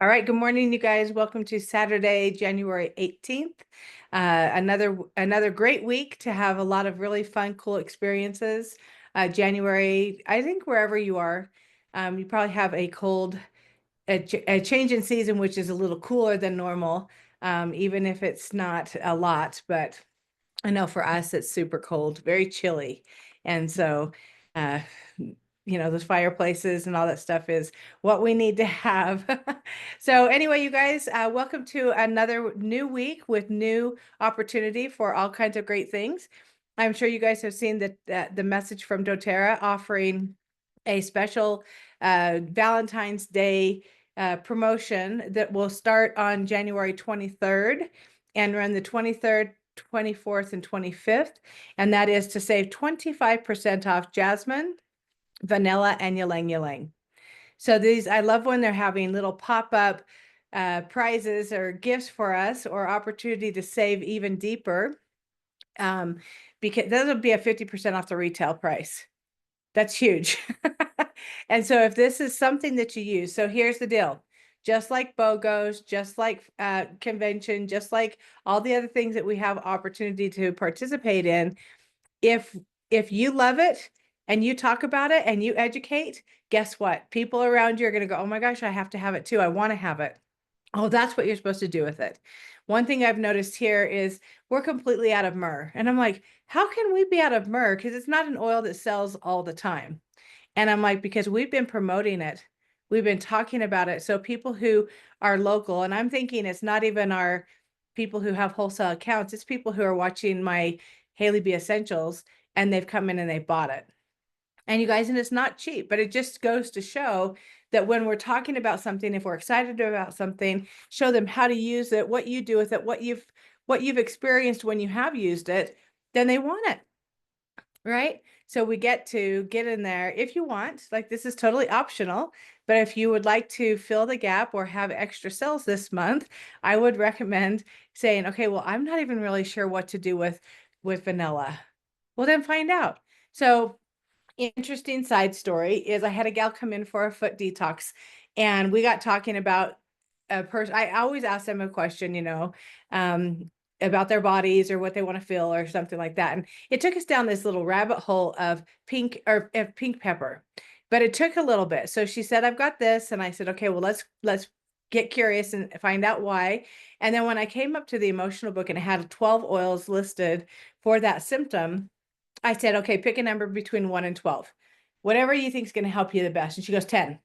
All right, good morning, you guys. Welcome to Saturday, January 18th. Another great week to have a lot of really fun, cool experiences. January, I think wherever you are, you probably have a change in season, which is a little cooler than normal, even if it's not a lot. But I know for us, it's super cold, very chilly. And so, uh, those fireplaces and all that stuff is what we need to have. So anyway, you guys, welcome to another new week with new opportunity for all kinds of great things. I'm sure you guys have seen the message from doTERRA offering a special Valentine's Day promotion that will start on January 23rd and run the 23rd, 24th, and 25th. And that is to save 25% off Jasmine, vanilla, and Ylang Ylang. So I love when they're having little pop-up prizes or gifts for us or opportunity to save even deeper, because those would be a 50% off the retail price. That's huge. And so if this is something that you use, so here's the deal. Just like BOGOs, just like convention, just like all the other things that we have opportunity to participate in, if you love it and you talk about it and you educate, guess what? People around you are going to go, oh my gosh, I have to have it too. I want to have it. Oh, that's what you're supposed to do with it. One thing I've noticed here is we're completely out of myrrh. And I'm like, how can we be out of myrrh? Because it's not an oil that sells all the time. And I'm like, because we've been promoting it. We've been talking about it. So people who are local, and I'm thinking it's not even our people who have wholesale accounts, it's people who are watching my Hayley B Essentials and they've come in and they bought it. And you guys, and it's not cheap, but it just goes to show that when we're talking about something, if we're excited about something, show them how to use it, what you do with it, what you've experienced when you have used it, then they want it. Right? So we get to get in there if you want, like this is totally optional, but if you would like to fill the gap or have extra sales this month, I would recommend saying, okay, well, I'm not even really sure what to do with vanilla. Well, then find out. So interesting side story is I had a gal come in for a foot detox and we got talking about a person. I always ask them a question, about their bodies or what they want to feel or something like that. And it took us down this little rabbit hole of pink pepper, but it took a little bit. So she said, I've got this. And I said, okay, well, let's get curious and find out why. And then when I came up to the emotional book and it had 12 oils listed for that symptom, I said, okay, pick a number between 1 and 12. Whatever you think is going to help you the best. And she goes, 10.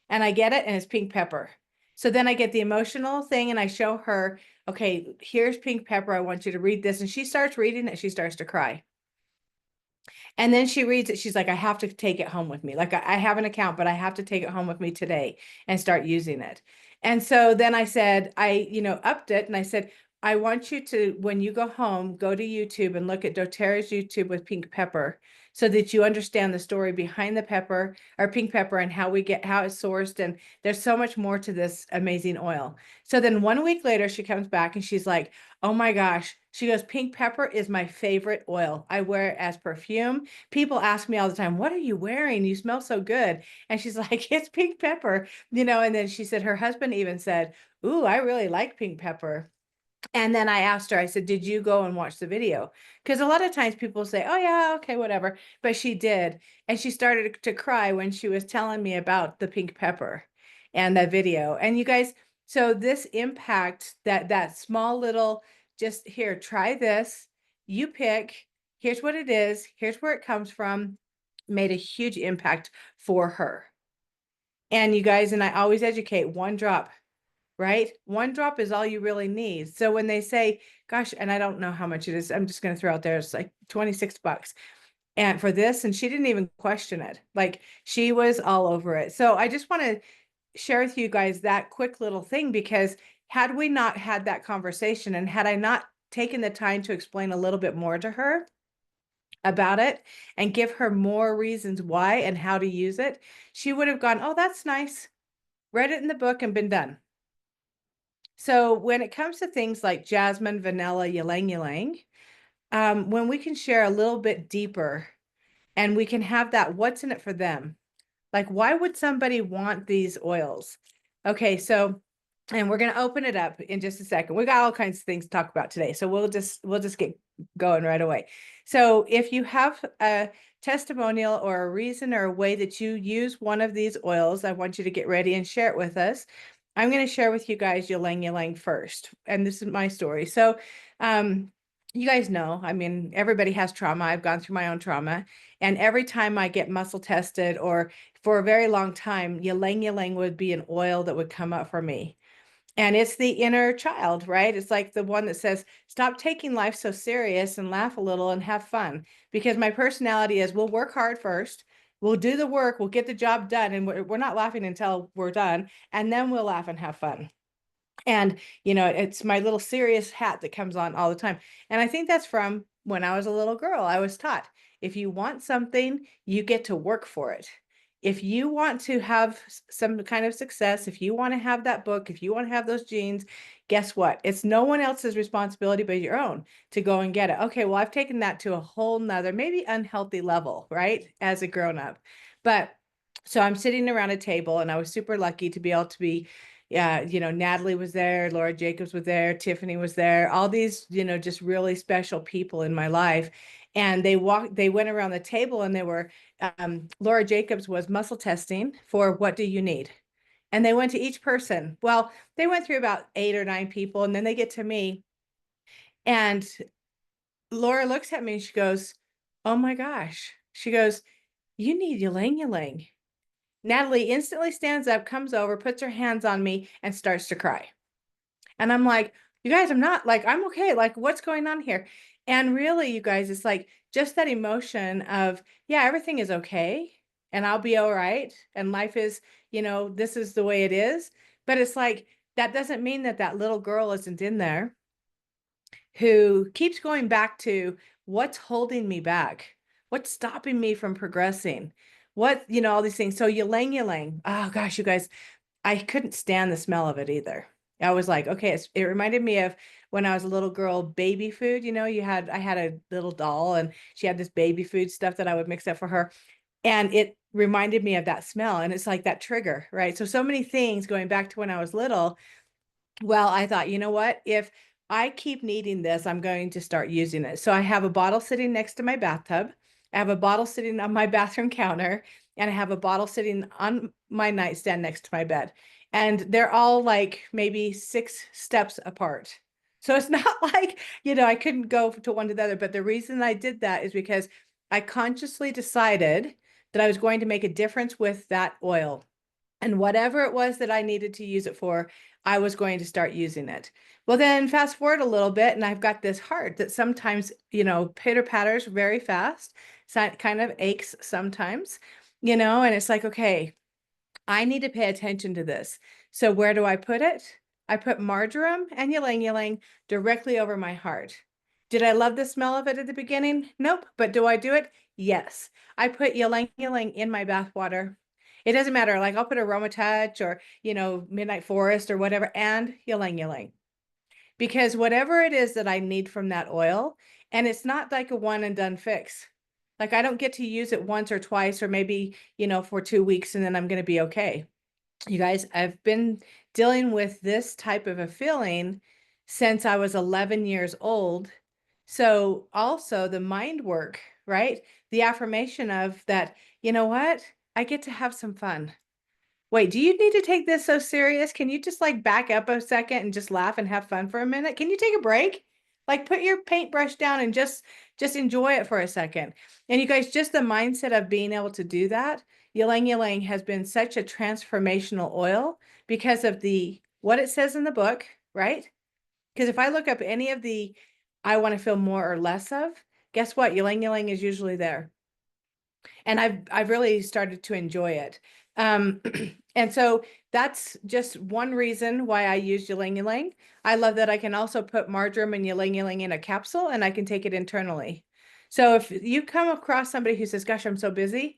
And I get it, and it's pink pepper. So then I get the emotional thing and I show her, okay, here's pink pepper. I want you to read this. And she starts reading it. She starts to cry. And then she reads it. She's like, I have to take it home with me. Like I have an account, but I have to take it home with me today and start using it. And so then I said, upped it and I said, I want you to, when you go home, go to YouTube and look at doTERRA's YouTube with pink pepper so that you understand the story behind the pepper or pink pepper and how it's sourced. And there's so much more to this amazing oil. So then 1 week later, she comes back and she's like, oh my gosh. She goes, pink pepper is my favorite oil. I wear it as perfume. People ask me all the time, what are you wearing? You smell so good. And she's like, it's pink pepper, and then she said, her husband even said, ooh, I really like pink pepper. And then I asked her, I said, did you go and watch the video? Because a lot of times people say, oh, yeah, okay, whatever. But she did. And she started to cry when she was telling me about the pink pepper and the video. And you guys, so this impact, that small little, just here, try this. You pick, here's what it is, here's where it comes from, made a huge impact for her. And you guys, and I always educate 1 drop. Right? 1 drop is all you really need. So when they say, gosh, and I don't know how much it is, I'm just going to throw out there, it's like 26 bucks. And for this, and she didn't even question it. Like she was all over it. So I just want to share with you guys that quick little thing, because had we not had that conversation and had I not taken the time to explain a little bit more to her about it and give her more reasons why and how to use it, she would have gone, oh, that's nice. Read it in the book and been done. So when it comes to things like Jasmine, vanilla, Ylang Ylang, when we can share a little bit deeper and we can have that, what's in it for them? Like, why would somebody want these oils? Okay, so and we're going to open it up in just a second. We got all kinds of things to talk about today, so we'll just get going right away. So if you have a testimonial or a reason or a way that you use one of these oils, I want you to get ready and share it with us. I'm going to share with you guys Ylang Ylang first, and this is my story. So, you guys know, I mean, everybody has trauma. I've gone through my own trauma, and every time I get muscle tested, or for a very long time, Ylang Ylang would be an oil that would come up for me. And it's the inner child, right? It's like the one that says, stop taking life so serious and laugh a little and have fun. Because my personality is, we'll work hard first, we'll do the work, we'll get the job done, and we're not laughing until we're done, and then we'll laugh and have fun. And, it's my little serious hat that comes on all the time. And I think that's from when I was a little girl. I was taught, if you want something, you get to work for it. If you want to have some kind of success, if you want to have that book, if you want to have those jeans, guess what? It's no one else's responsibility but your own to go and get it. Okay, well, I've taken that to a whole nother, maybe unhealthy level, right? As a grown up. But so I'm sitting around a table, and I was super lucky to be able to be, yeah, Natalie was there, Laura Jacobs was there, Tiffany was there, all these, just really special people in my life. And they went around the table, and they were, Laura Jacobs was muscle testing for what do you need? And they went to each person. Well, they went through about 8 or 9 people, and then they get to me. And Laura looks at me and she goes, oh my gosh. She goes, you need Ylang Ylang. Natalie instantly stands up, comes over, puts her hands on me, and starts to cry. And I'm like, you guys, I'm not like, I'm okay. Like, what's going on here? And really, you guys, it's like just that emotion of, yeah, everything is okay and I'll be all right. And life is, this is the way it is. But it's like, that doesn't mean that that little girl isn't in there who keeps going back to what's holding me back, what's stopping me from progressing, all these things. So Ylang Ylang, oh gosh, you guys, I couldn't stand the smell of it either. I was like, okay, it reminded me of when I was a little girl, baby food. I had a little doll, and she had this baby food stuff that I would mix up for her. And it reminded me of that smell. And it's like that trigger, right? So many things going back to when I was little. Well, I thought, you know what? If I keep needing this, I'm going to start using it. So I have a bottle sitting next to my bathtub. I have a bottle sitting on my bathroom counter, and I have a bottle sitting on my nightstand next to my bed. And they're all like maybe 6 steps apart. So it's not like, I couldn't go to one to the other. But the reason I did that is because I consciously decided that I was going to make a difference with that oil. And whatever it was that I needed to use it for, I was going to start using it. Well, then fast forward a little bit, and I've got this heart that sometimes, pitter patters very fast, so it kind of aches sometimes, and it's like, okay, I need to pay attention to this. So where do I put it? I put marjoram and ylang ylang directly over my heart. Did I love the smell of it at the beginning? Nope. But do I do it? Yes. I put ylang ylang in my bath water. It doesn't matter. Like I'll put Aroma Touch or, Midnight Forest or whatever, and ylang ylang. Because whatever it is that I need from that oil, and it's not like a one and done fix. Like I don't get to use it once or twice or maybe, for 2 weeks and then I'm going to be okay. You guys, I've been dealing with this type of a feeling since I was 11 years old. So also the mind work, right? The affirmation of that, you know what? I get to have some fun. Wait, do you need to take this so serious? Can you just like back up a second and just laugh and have fun for a minute? Can you take a break? Like put your paintbrush down and just enjoy it for a second. And you guys, just the mindset of being able to do that, Ylang Ylang has been such a transformational oil because of what it says in the book, right? Because if I look up any of the I want to feel more or less of, guess what? Ylang Ylang is usually there. And I've really started to enjoy it. And so that's just one reason why I use Ylang Ylang. I love that I can also put marjoram and Ylang Ylang in a capsule, and I can take it internally. So if you come across somebody who says, gosh, I'm so busy,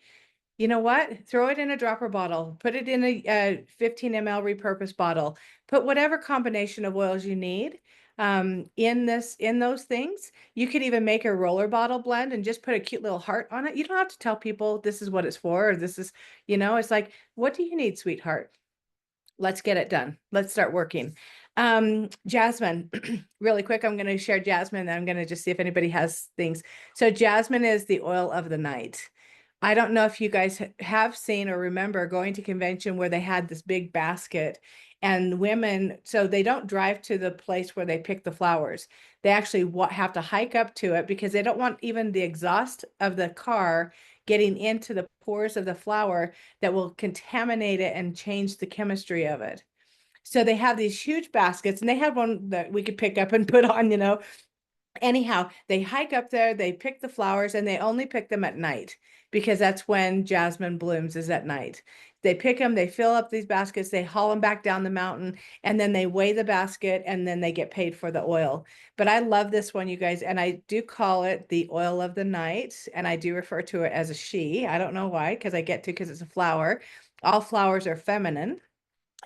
you know what? Throw it in a dropper bottle, put it in a 15 ml repurposed bottle, put whatever combination of oils you need in those things. You could even make a roller bottle blend and just put a cute little heart on it. You don't have to tell people this is what it's for, or this is, it's like, what do you need, sweetheart? Let's get it done. Let's start working. Jasmine, really quick, I'm going to share Jasmine, and then I'm going to just see if anybody has things. So Jasmine is the oil of the night. I don't know if you guys have seen or remember going to convention where they had this big basket and women, so they don't drive to the place where they pick the flowers. They actually have to hike up to it because they don't want even the exhaust of the car getting into the pores of the flower that will contaminate it and change the chemistry of it. So they have these huge baskets, and they had one that we could pick up and put on, Anyhow, they hike up there, they pick the flowers, and they only pick them at night because that's when jasmine blooms, is at night. They pick them, they fill up these baskets, they haul them back down the mountain, and then they weigh the basket, and then they get paid for the oil. But I love this one, you guys, and I do call it the oil of the night, and I do refer to it as a she. I don't know why, because it's a flower. All flowers are feminine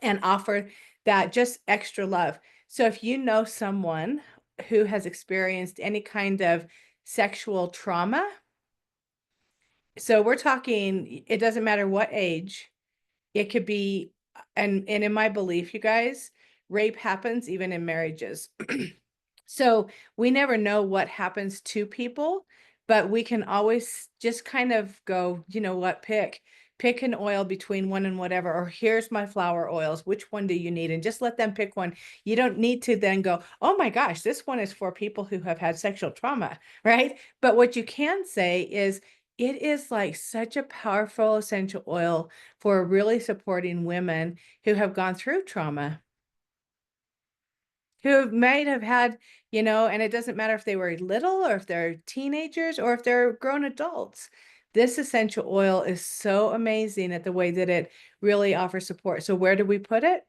and offer that just extra love. So if you know someone who has experienced any kind of sexual trauma, so we're talking, it doesn't matter what age, it could be, and in my belief, you guys, rape happens even in marriages. So we never know what happens to people, but we can always just kind of go, you know what, pick an oil between one and whatever, or here's my flower oils. Which one do you need? And just let them pick one. You don't need to then go, oh my gosh, this one is for people who have had sexual trauma, right? But what you can say is, it is like such a powerful essential oil for really supporting women who have gone through trauma, who might have had, and it doesn't matter if they were little or if they're teenagers or if they're grown adults. This essential oil is so amazing at the way that it really offers support. So where do we put it?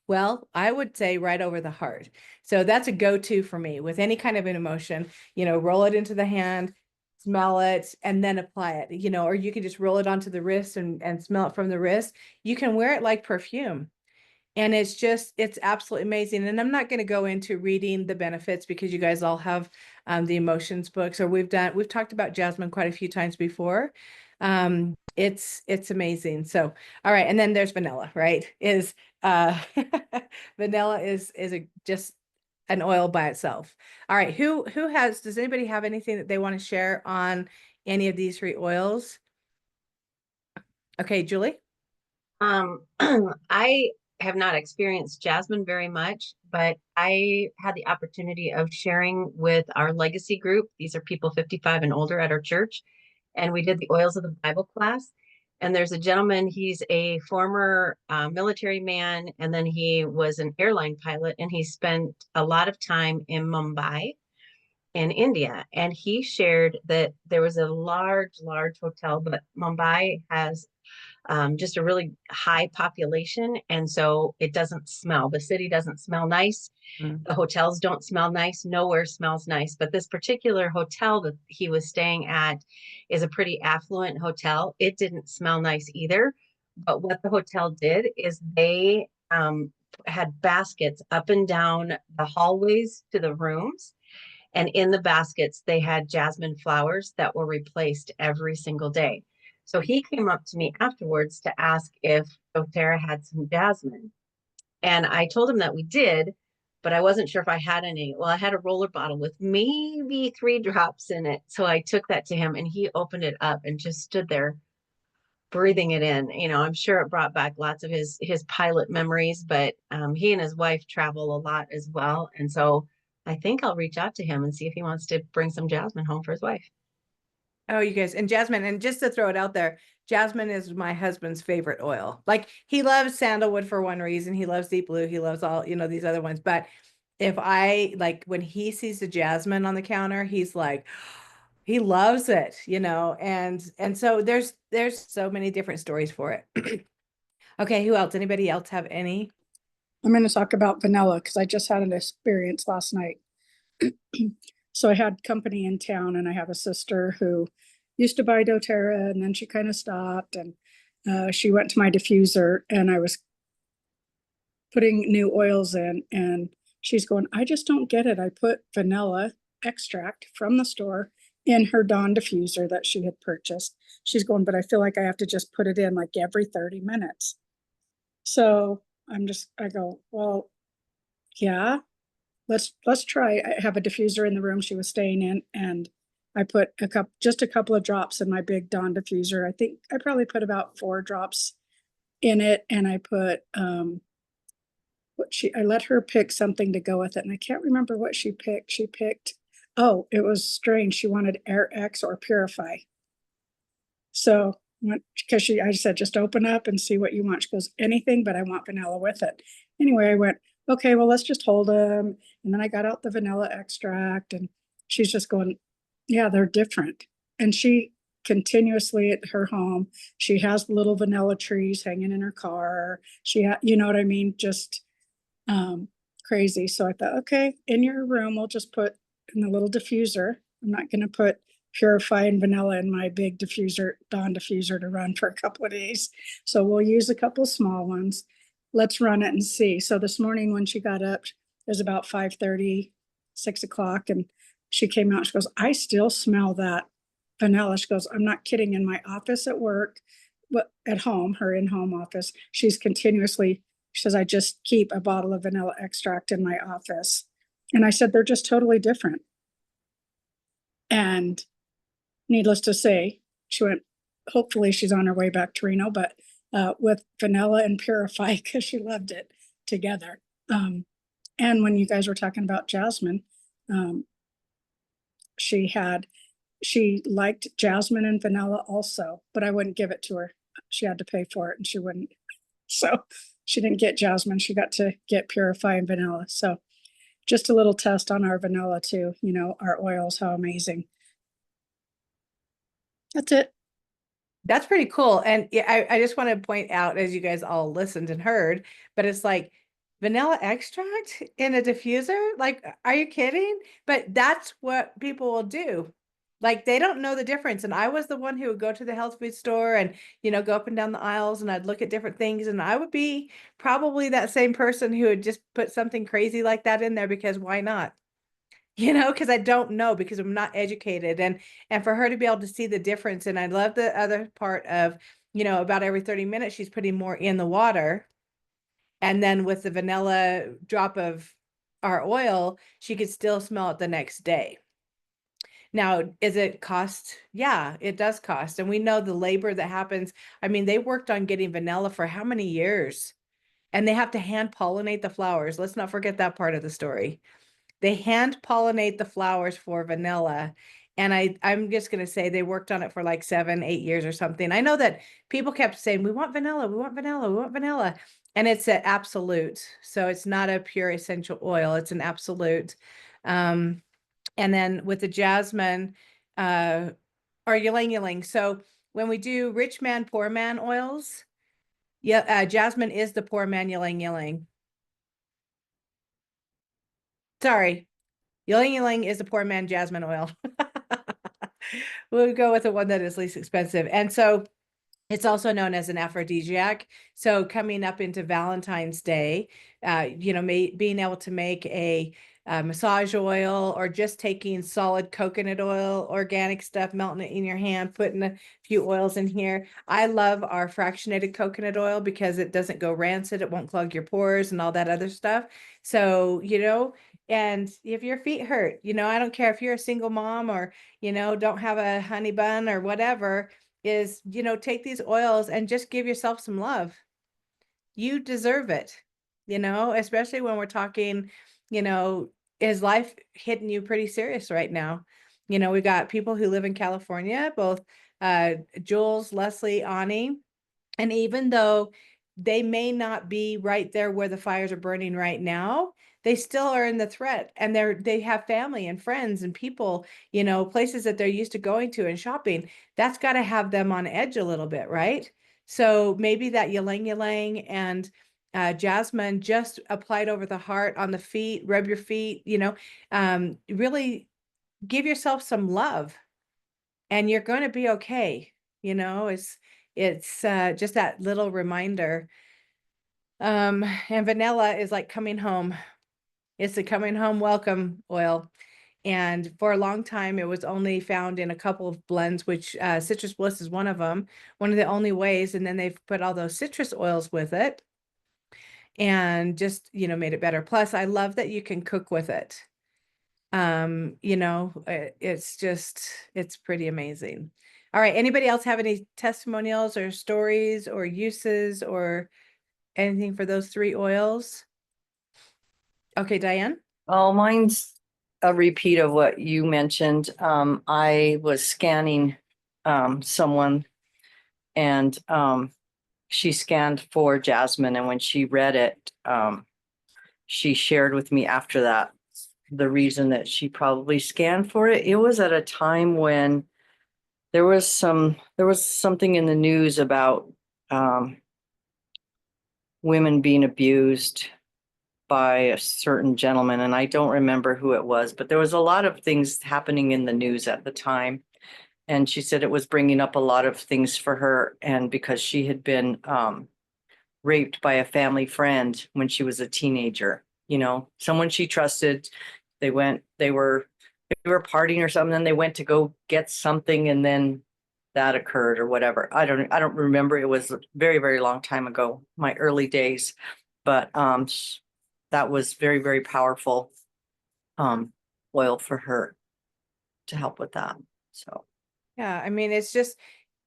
Well, I would say right over the heart. So that's a go-to for me with any kind of an emotion, roll it into the hand, smell it, and then apply it, or you can just roll it onto the wrist and smell it from the wrist. You can wear it like perfume. And it's absolutely amazing. And I'm not going to go into reading the benefits because you guys all have the emotions books, or we've talked about Jasmine quite a few times before. It's amazing. So, all right. And then there's vanilla, right? Vanilla is just an oil by itself. All right. Does anybody have anything that they want to share on any of these three oils? Okay, Julie. I have not experienced jasmine very much, but I had the opportunity of sharing with our legacy group. These are people 55 and older at our church, and we did the oils of the Bible class. And there's a gentleman, he's a former military man, and then he was an airline pilot, and he spent a lot of time in Mumbai in India. And he shared that there was a large hotel, but Mumbai has just a really high population. And so it doesn't smell. The city doesn't smell nice. The hotels don't smell nice. Nowhere smells nice. But this particular hotel that he was staying at is a pretty affluent hotel. It didn't smell nice either. But what the hotel did is they had baskets up and down the hallways to the rooms. And in the baskets, they had jasmine flowers that were replaced every single day. So he came up to me afterwards to ask if doTERRA had some jasmine. And I told him that we did, but I wasn't sure if I had any. Well, I had a roller bottle with maybe 3 drops in it. So I took that to him and he opened it up and just stood there breathing it in. I'm sure it brought back lots of his pilot memories, but he and his wife travel a lot as well. And so I think I'll reach out to him and see if he wants to bring some jasmine home for his wife. Oh, you guys, and Jasmine, and just to throw it out there, Jasmine is my husband's favorite oil. Like, he loves sandalwood for one reason. He loves deep blue. He loves all, these other ones. But if when he sees the jasmine on the counter, he's like, he loves it, and so there's so many different stories for it. Okay, who else? Anybody else have any? I'm going to talk about vanilla because I just had an experience last night. So I had company in town, and I have a sister who used to buy doTERRA, and then she kind of stopped, and she went to my diffuser, and I was putting new oils in, and she's going, I just don't get it. I put vanilla extract from the store in her Dawn diffuser that she had purchased. She's going, but I feel like I have to just put it in like every 30 minutes. So I go, well, yeah, let's try. I have a diffuser in the room she was staying in, and I put just a couple of drops in my big Dawn diffuser. I think I probably put about 4 drops in it, and I put, I let her pick something to go with it, and I can't remember what she picked. She picked, oh, it was strange. She wanted Air X or Purify. So, because I said, just open up and see what you want. She goes, anything, but I want vanilla with it. Anyway, I went, okay, well, let's just hold them. And then I got out the vanilla extract, and she's just going, yeah, they're different. And she continuously at her home, she has little vanilla trees hanging in her car. You know what I mean? Just crazy. So I thought, okay, in your room, we'll just put in the little diffuser. I'm not going to put Purify and vanilla in my big diffuser, Dawn diffuser, to run for a couple of days. So we'll use a couple small ones. Let's run it and see. So this morning when she got up, it was about 5:30, 6 o'clock, and she came out. She goes, I still smell that vanilla. She goes, I'm not kidding. In my office at work, but at home, her in-home office, she's continuously, she says, I just keep a bottle of vanilla extract in my office. And I said, they're just totally different. And needless to say, she went, hopefully she's on her way back to Reno, but with vanilla and Purify, because she loved it together. And when you guys were talking about Jasmine, she liked Jasmine and vanilla also, but I wouldn't give it to her. She had to pay for it and she wouldn't. So she didn't get Jasmine. She got to get Purify and vanilla. So just a little test on our vanilla too, our oils, how amazing. That's it. That's pretty cool. And yeah, I just want to point out, as you guys all listened and heard, but it's like vanilla extract in a diffuser? Like, are you kidding? But that's what people will do. Like, they don't know the difference. And I was the one who would go to the health food store and, go up and down the aisles, and I'd look at different things. And I would be probably that same person who would just put something crazy like that in there, because why not? Because I don't know, because I'm not educated, and for her to be able to see the difference. And I love the other part of, about every 30 minutes she's putting more in the water, and then with the vanilla drop of our oil, she could still smell it the next day. Now, is it cost? Yeah, it does cost. And we know the labor that happens. I mean, they worked on getting vanilla for how many years? And they have to hand pollinate the flowers. Let's not forget that part of the story. They hand pollinate the flowers for vanilla. And I'm just going to say they worked on it for like 7, 8 years or something. I know that people kept saying, we want vanilla, we want vanilla, we want vanilla. And it's an absolute. So it's not a pure essential oil. It's an absolute. And then with the jasmine, or Ylang Ylang. So when we do rich man, poor man oils, yeah, jasmine is the poor man Ylang Ylang. Sorry, Ylang Ylang is the poor man jasmine oil. We'll go with the one that is least expensive. And so it's also known as an aphrodisiac. So coming up into Valentine's Day, being able to make a massage oil, or just taking solid coconut oil, organic stuff, melting it in your hand, putting a few oils in here. I love our fractionated coconut oil because it doesn't go rancid. It won't clog your pores and all that other stuff. So, and if your feet hurt, I don't care if you're a single mom, or, don't have a honey bun or whatever, is, take these oils and just give yourself some love. You deserve it, especially when we're talking, is life hitting you pretty serious right now? We got people who live in California, both Jules, Leslie, Ani, and even though they may not be right there where the fires are burning right now, they still are in the threat, and they have family and friends and people, places that they're used to going to and shopping. That's got to have them on edge a little bit, right? So maybe that Ylang Ylang and jasmine just applied over the heart, on the feet, rub your feet, really give yourself some love, and you're going to be okay. It's just that little reminder. And vanilla is like coming home. It's a coming home welcome oil. And for a long time, it was only found in a couple of blends, which Citrus Bliss is one of them, one of the only ways. And then they've put all those citrus oils with it. and just, made it better. Plus, I love that you can cook with it. It's pretty amazing. All right. Anybody else have any testimonials or stories or uses or anything for those 3 oils? Okay, Diane. Oh, mine's a repeat of what you mentioned. I was scanning someone, and she scanned for Jasmine, and when she read it, she shared with me after that the reason that she probably scanned for it. It was at a time when there was something in the news about women being abused by a certain gentleman, and I don't remember who it was, but there was a lot of things happening in the news at the time. And she said it was bringing up a lot of things for her, and because she had been raped by a family friend when she was a teenager, someone she trusted. They were partying or something, and they went to go get something, and then that occurred or whatever. I don't remember. It was a very, very long time ago, my early days. But that was very, very powerful oil for her to help with that. So Yeah, I mean, it's just,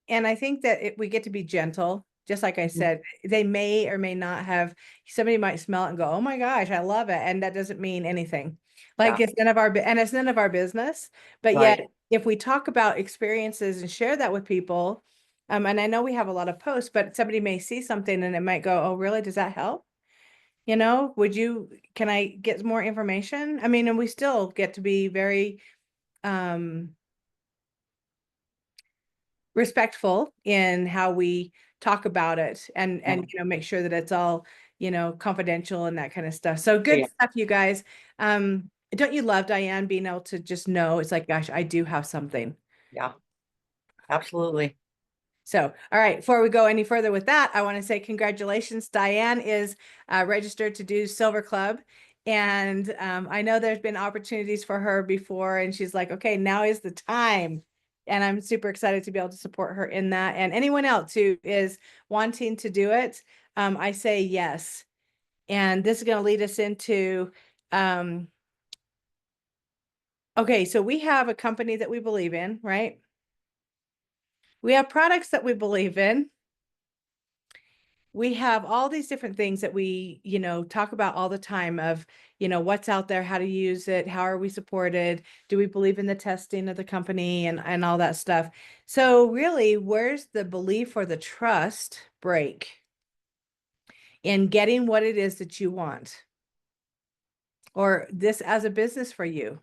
and I think that we get to be gentle. Just like I said, they may or may not have, somebody might smell it and go, oh my gosh, I love it. And that doesn't mean anything. Like Yeah. it's none of our business. But Right. yet, if we talk about experiences and share that with people, and I know we have a lot of posts, but somebody may see something and it might go, oh, really? Does that help? Can I get more information? I mean, and we still get to be very, respectful in how we talk about it and make sure that it's all confidential and that kind of stuff. So good stuff, you guys. Don't you love, Diane, being able to just know it's like, gosh, I do have something. Yeah, absolutely. So, all right, before we go any further with that, I want to say congratulations. Diane is registered to do Silver Club. And I know there's been opportunities for her before, and she's like, okay, now is the time. And I'm super excited to be able to support her in that. And anyone else who is wanting to do it, I say yes. And this is going to lead us into, okay, so we have a company that we believe in, right? We have products that we believe in. We have all these different things that we, talk about all the time of, what's out there, how to use it, how are we supported, do we believe in the testing of the company and all that stuff. So really, where's the belief or the trust break in getting what it is that you want or this as a business for you?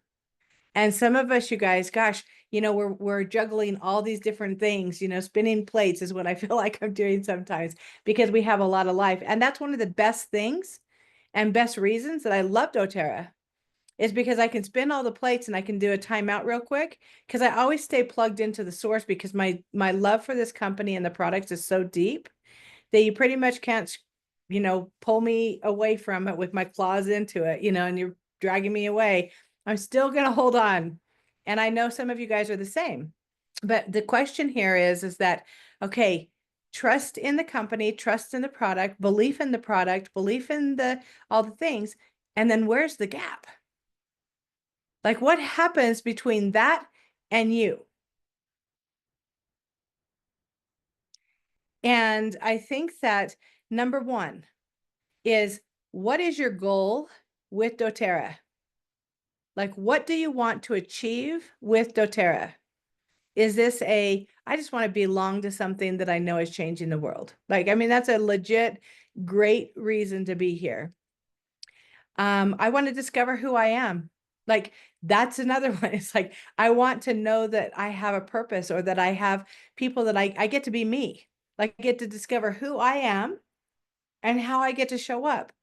And some of us, you guys, gosh, we're juggling all these different things, spinning plates is what I feel like I'm doing sometimes because we have a lot of life. And that's one of the best things and best reasons that I love doTERRA is because I can spin all the plates and I can do a timeout real quick because I always stay plugged into the source because my love for this company and the products is so deep that you pretty much can't, pull me away from it with my claws into it, and you're dragging me away. I'm still going to hold on. And I know some of you guys are the same. But the question here is that, okay, trust in the company, trust in the product, belief in the product, belief in all the things. And then where's the gap? Like what happens between that and you? And I think that number one is, what is your goal with doTERRA? Like, what do you want to achieve with doTERRA? Is this I just want to belong to something that I know is changing the world. Like, I mean, that's a legit great reason to be here. I want to discover who I am. Like, that's another one. It's like, I want to know that I have a purpose or that I have people that I get to be me. Like, I get to discover who I am and how I get to show up.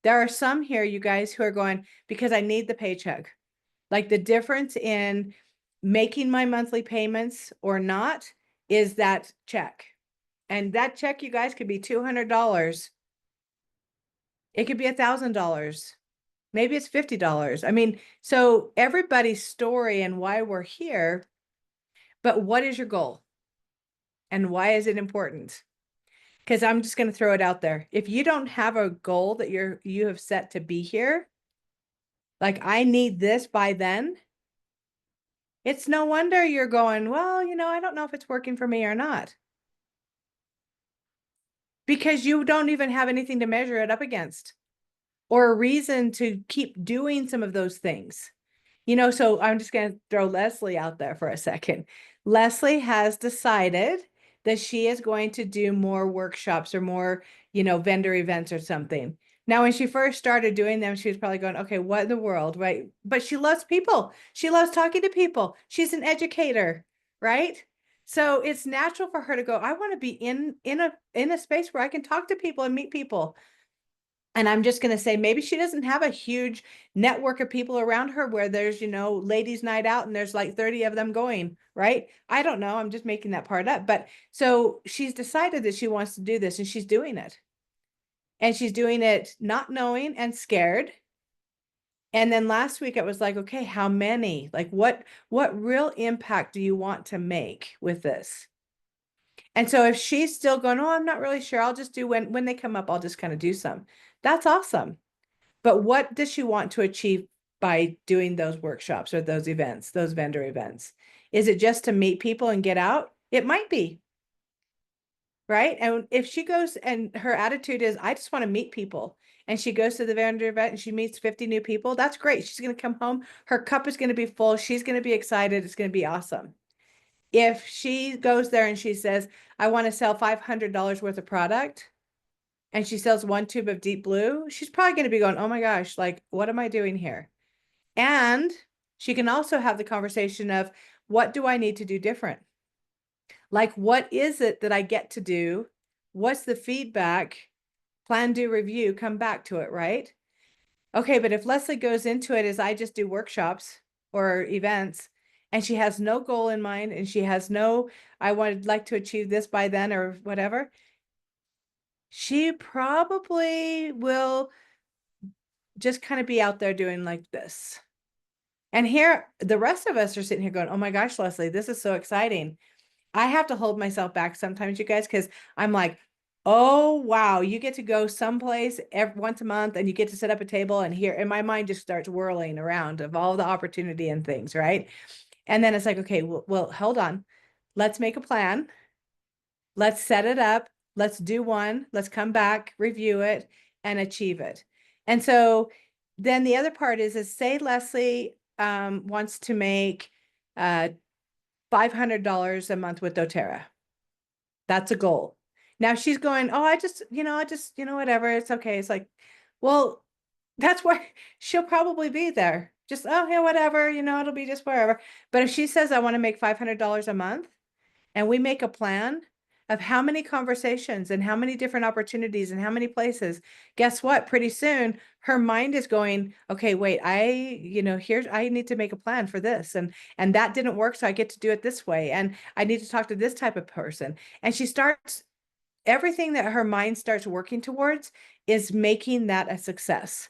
There are some here, you guys, who are going, because I need the paycheck. Like the difference in making my monthly payments or not is that check. And that check, you guys, could be $200. It could be $1,000. Maybe it's $50. I mean, so everybody's story and why we're here, but what is your goal? And why is it important? Because I'm just going to throw it out there. If you don't have a goal that you have set to be here, like I need this by then, it's no wonder you're going, well, I don't know if it's working for me or not. Because you don't even have anything to measure it up against or a reason to keep doing some of those things. So I'm just going to throw Leslie out there for a second. Leslie has decided that she is going to do more workshops or more, vendor events or something. Now, when she first started doing them, she was probably going, okay, what in the world, right? But she loves people. She loves talking to people. She's an educator, right? So it's natural for her to go, I want to be in a space where I can talk to people and meet people. And I'm just going to say, maybe she doesn't have a huge network of people around her where there's, ladies' night out and there's like 30 of them going, right? I don't know. I'm just making that part up. But so she's decided that she wants to do this and she's doing it. And she's doing it not knowing and scared. And then last week it was like, okay, how many? Like what real impact do you want to make with this? And so if she's still going, oh, I'm not really sure, I'll just do when they come up, I'll just kind of do some. That's awesome. But what does she want to achieve by doing those workshops or those events, those vendor events? Is it just to meet people and get out? It might be, right? And if she goes and her attitude is, I just want to meet people, and she goes to the vendor event and she meets 50 new people, that's great. She's going to come home. Her cup is going to be full. She's going to be excited. It's going to be awesome. If she goes there and she says, I want to sell $500 worth of product, and she sells one tube of Deep Blue, she's probably going to be going, oh my gosh, like, what am I doing here? And she can also have the conversation of, what do I need to do different? Like, what is it that I get to do? What's the feedback? Plan, do, review, come back to it, right? Okay, but if Leslie goes into it as I just do workshops or events, and she has no goal in mind, and she has no, I would like to achieve this by then or whatever, she probably will just kind of be out there doing like this. And here, the rest of us are sitting here going, oh my gosh, Leslie, this is so exciting. I have to hold myself back sometimes, you guys, because I'm like, oh, wow, you get to go someplace once a month and you get to set up a table and here, and my mind just starts whirling around of all the opportunity and things, right? And then it's like, okay, well, hold on. Let's make a plan. Let's set it up. Let's do one. Let's come back, review it, and achieve it. And so then the other part is say Leslie wants to make $500 a month with doTERRA. That's a goal. Now she's going, oh, I just, whatever. It's okay. It's like, well, that's why she'll probably be there. Just, oh, yeah, whatever, it'll be just wherever. But if she says, I want to make $500 a month, and we make a plan of how many conversations and how many different opportunities and how many places, guess what? Pretty soon her mind is going, okay, wait, here's, I need to make a plan for this. And that didn't work. So I get to do it this way. And I need to talk to this type of person. And she starts, everything that her mind starts working towards is making that a success.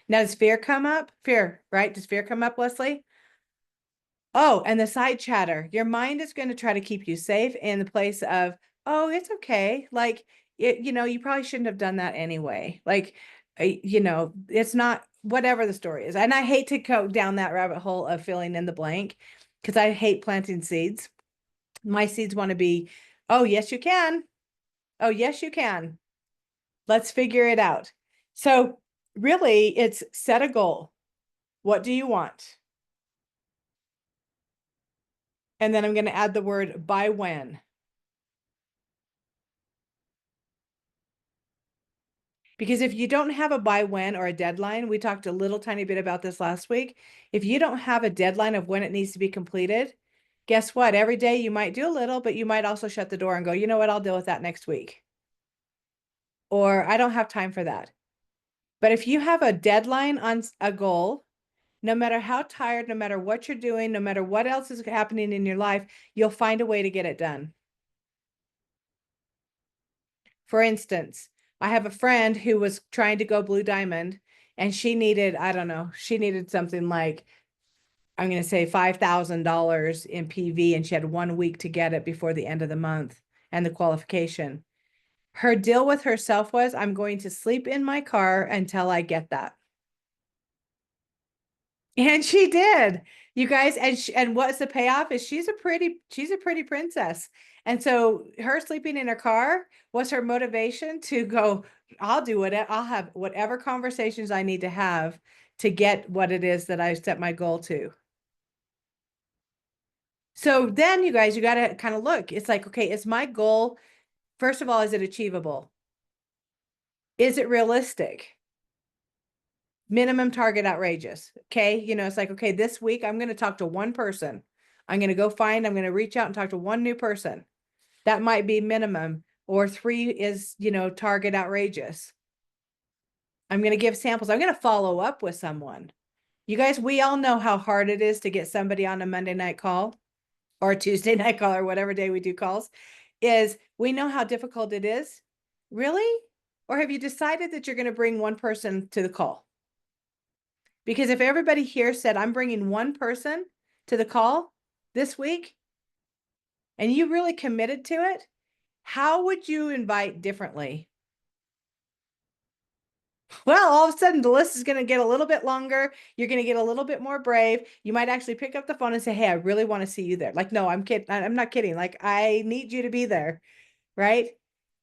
Now, does fear come up? Fear, right? Does fear come up, Leslie? Oh, and the side chatter. Your mind is going to try to keep you safe in the place of, oh, it's okay. Like, you probably shouldn't have done that anyway. Like, it's not whatever the story is. And I hate to go down that rabbit hole of filling in the blank because I hate planting seeds. My seeds want to be, oh, yes, you can. Oh, yes, you can. Let's figure it out. So really, it's set a goal. What do you want? And then I'm going to add the word by when. Because if you don't have a by when or a deadline, we talked a little tiny bit about this last week. If you don't have a deadline of when it needs to be completed, guess what? Every day you might do a little, but you might also shut the door and go, you know what? I'll deal with that next week. Or I don't have time for that. But if you have a deadline on a goal, no matter how tired, no matter what you're doing, no matter what else is happening in your life, you'll find a way to get it done. For instance, I have a friend who was trying to go Blue Diamond and she needed, I don't know, she needed something like, I'm going to say $5,000 in PV, and she had 1 week to get it before the end of the month and the qualification. Her deal with herself was, I'm going to sleep in my car until I get that. And she did, you guys. And what's the payoff is she's a pretty princess. And so her sleeping in her car was her motivation to go, I'll do it. I'll have whatever conversations I need to have to get what it is that I set my goal to. So then you guys, you got to kind of look, it's like, okay, is my goal, first of all, is it achievable? Is it realistic? Minimum target outrageous. Okay. You know, it's like, okay, this week I'm going to talk to one person. I'm going to reach out and talk to one new person. That might be minimum, or 3 is, you know, target outrageous. I'm going to give samples. I'm going to follow up with someone. You guys, we all know how hard it is to get somebody on a Monday night call or a Tuesday night call or whatever day we do calls. We know how difficult it is. Really? Or have you decided that you're going to bring one person to the call? Because if everybody here said, I'm bringing one person to the call this week, and you really committed to it, how would you invite differently? Well, all of a sudden the list is going to get a little bit longer. You're going to get a little bit more brave. You might actually pick up the phone and say, hey, I really want to see you there. Like, no, I'm kidding. I'm not kidding. Like, I need you to be there. Right.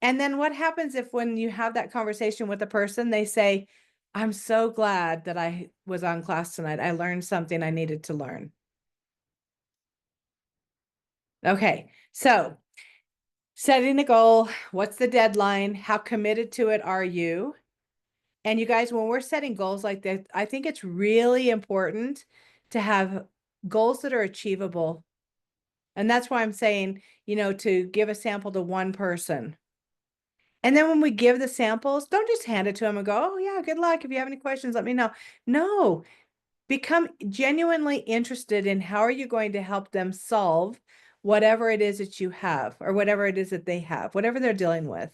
And then what happens if when you have that conversation with a person, they say, I'm so glad that I was on class tonight. I learned something I needed to learn. Okay. So setting a goal, what's the deadline? How committed to it are you? And you guys, when we're setting goals like that, I think it's really important to have goals that are achievable. And that's why I'm saying, you know, to give a sample to one person. And then when we give the samples, don't just hand it to them and go, oh yeah, good luck. If you have any questions, let me know. No, become genuinely interested in how are you going to help them solve whatever it is that you have, or whatever it is that they have, whatever they're dealing with.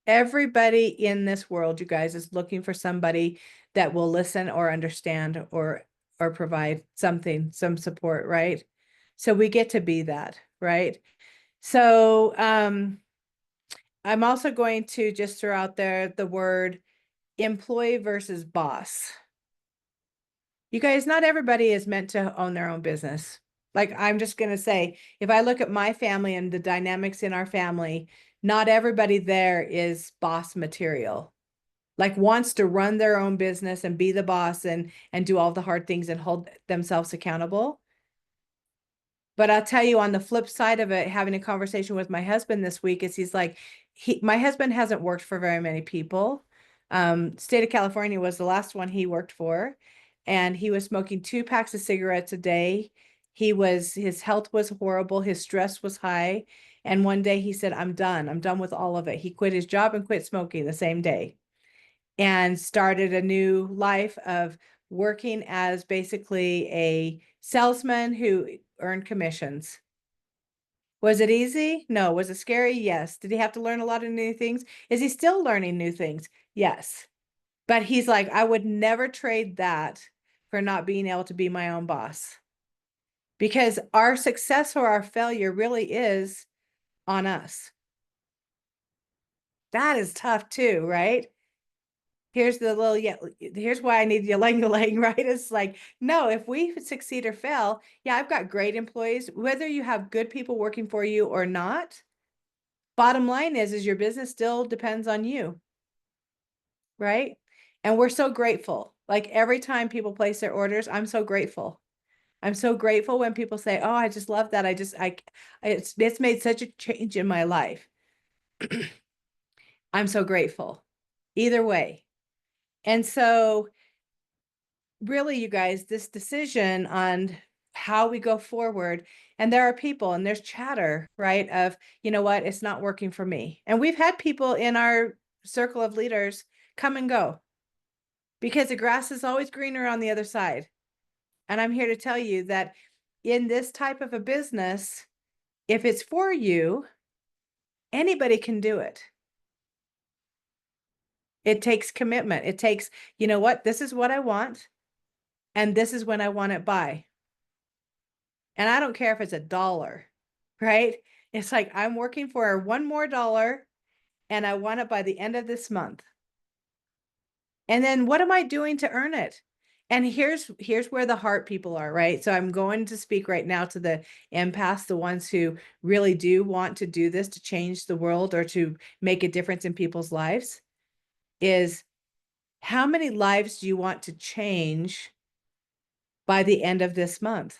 Everybody in this world, you guys, is looking for somebody that will listen or understand or provide something, some support, right? So we get to be that, right? So I'm also going to just throw out there the word employee versus boss. You guys, not everybody is meant to own their own business. Like, I'm just going to say, if I look at my family and the dynamics in our family, not everybody there is boss material. Like, wants to run their own business and be the boss and do all the hard things and hold themselves accountable. But I'll tell you, on the flip side of it, having a conversation with my husband this week is he's like, my husband hasn't worked for very many people. State of California was the last one he worked for, and he was smoking 2 packs of cigarettes a day. His health was horrible. His stress was high. And one day he said, I'm done. I'm done with all of it. He quit his job and quit smoking the same day and started a new life of working as basically a salesman who earned commissions. Was it easy? No. Was it scary? Yes. Did he have to learn a lot of new things? Is he still learning new things? Yes. But he's like, I would never trade that for not being able to be my own boss. Because our success or our failure really is on us. That is tough too, right? Here's the little, yeah, here's why I need Ylang Ylang, right? It's like, no, if we succeed or fail, yeah, I've got great employees, whether you have good people working for you or not. Bottom line is your business still depends on you, right? And we're so grateful. Like, every time people place their orders, I'm so grateful. I'm so grateful when people say, oh, I just love that. It's made such a change in my life. I'm so grateful either way. And so really, you guys, this decision on how we go forward, and there are people and there's chatter, right? Of, you know what, it's not working for me. And we've had people in our circle of leaders come and go because the grass is always greener on the other side. And I'm here to tell you that in this type of a business, if it's for you, anybody can do it. It takes commitment. It takes, you know what, this is what I want, and this is when I want it by. And I don't care if it's $1, right? It's like, I'm working for one more dollar and I want it by the end of this month. And then what am I doing to earn it? And here's where the heart people are, right? So I'm going to speak right now to the empaths, the ones who really do want to do this to change the world or to make a difference in people's lives. Is how many lives do you want to change by the end of this month?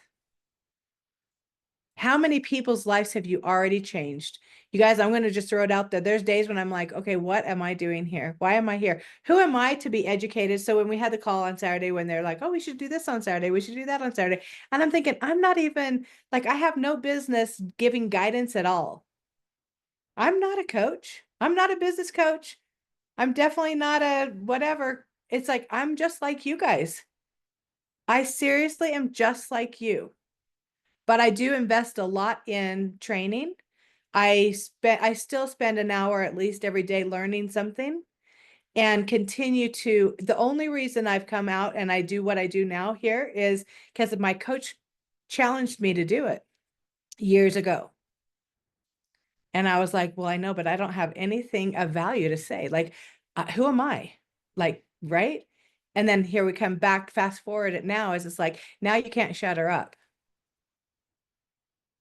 How many people's lives have you already changed? You guys, I'm going to just throw it out there. There's days when I'm like, okay, what am I doing here? Why am I here? Who am I to be educated? So when we had the call on Saturday, when they're like, oh, we should do this on Saturday, we should do that on Saturday. And I'm thinking, I'm not even like, I have no business giving guidance at all. I'm not a coach. I'm not a business coach. I'm definitely not a whatever. It's like, I'm just like you guys. I seriously am just like you. But I do invest a lot in training. I still spend an hour at least every day learning something and continue to. The only reason I've come out and I do what I do now here is because my coach challenged me to do it years ago. And I was like, well, I know, but I don't have anything of value to say. Like, who am I? Like, right? And then here we come back, fast forward it now, is it's like, now you can't shut her up.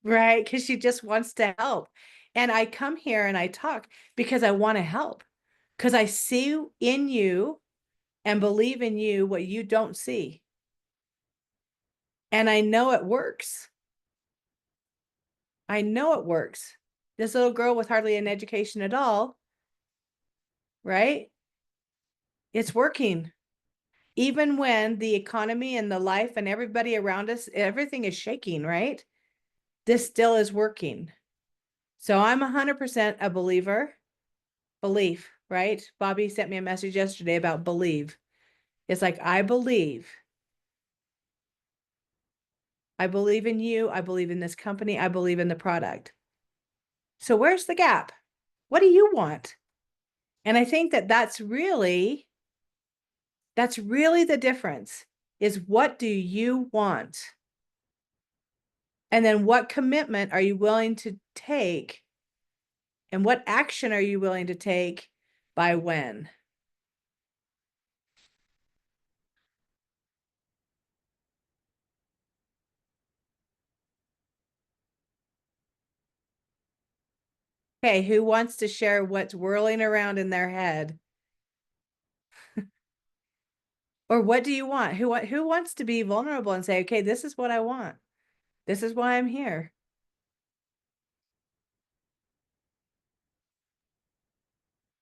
Right, because she just wants to help. And I come here and I talk because I want to help, because I see in you and believe in you what you don't see. And I know it works. I know it works. This little girl with hardly an education at all, right? It's working. Even when the economy and the life and everybody around us, everything is shaking, right? This still is working. So I'm 100% a believer. Belief, right? Bobby sent me a message yesterday about believe. It's like, I believe. I believe in you. I believe in this company. I believe in the product. So where's the gap? What do you want? And I think that that's really the difference, is what do you want? And then what commitment are you willing to take? And what action are you willing to take by when? Okay, who wants to share what's whirling around in their head? Or what do you want? Who wants to be vulnerable and say, okay, this is what I want. This is why I'm here.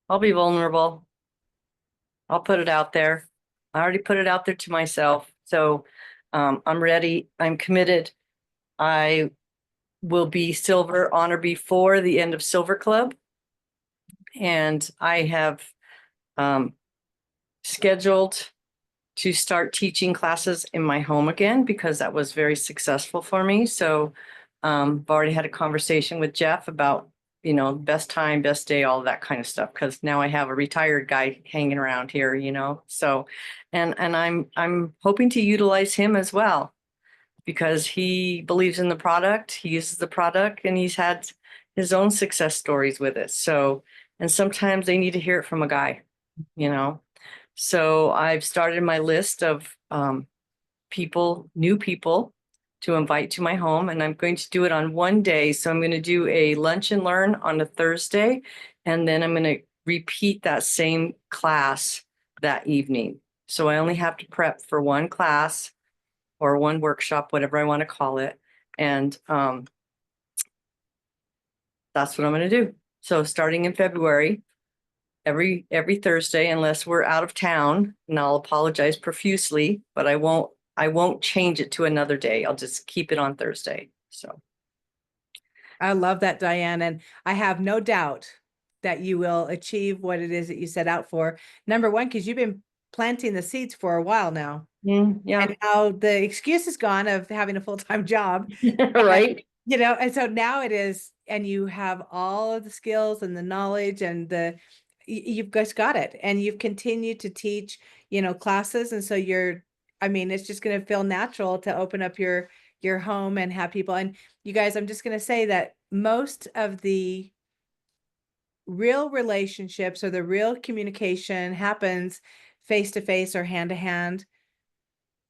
I'll be vulnerable. I'll put it out there. I already put it out there to myself. So I'm ready. I'm committed. I will be silver honor before the end of Silver Club. And I have scheduled to start teaching classes in my home again, because that was very successful for me. So I've already had a conversation with Jeff about, best time, best day, all that kind of stuff. Because now I have a retired guy hanging around here, So, and I'm hoping to utilize him as well, because he believes in the product, he uses the product, and he's had his own success stories with it. So, and sometimes they need to hear it from a guy, you know. So I've started my list of new people to invite to my home, and I'm going to do it on one day. So I'm going to do a lunch and learn on a Thursday, and then I'm going to repeat that same class that evening. So I only have to prep for one class or one workshop, whatever I want to call it. And that's what I'm going to do. So starting in February, every Thursday, unless we're out of town, and I'll apologize profusely, but I won't change it to another day. I'll just keep it on Thursday. So I love that, Diane. And I have no doubt that you will achieve what it is that you set out for. Number one, because you've been planting the seeds for a while now. yeah, And now the excuse is gone of having a full-time job. right. And so now it is, and you have all of the skills and the knowledge and you've just got it. And you've continued to teach, classes. And so it's just going to feel natural to open up your home and have people. And you guys, I'm just going to say that most of the real relationships or the real communication happens face to face or hand to hand.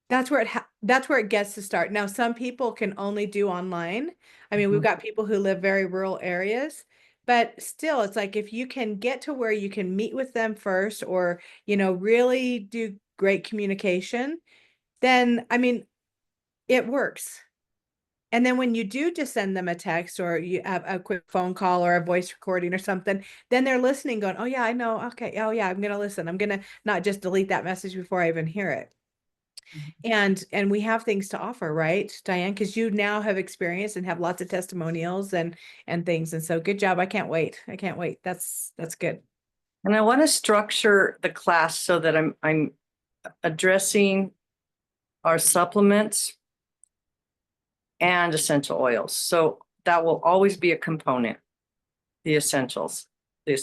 That's where that's where it gets to start. Now, some people can only do online. I mean, we've got people who live very rural areas, but still, it's like if you can get to where you can meet with them first, or really do great communication, then I mean, it works. And then when you do just send them a text or you have a quick phone call or a voice recording or something, then they're listening, going, "Oh yeah, I know. Okay, oh yeah, I'm gonna listen. I'm gonna not just delete that message before I even hear it." And we have things to offer, right, Diane? Because you now have experience and have lots of testimonials and things. And so good job. I can't wait. I can't wait. That's good. And I want to structure the class so that I'm addressing our supplements and essential oils. So that will always be a component. The essentials, the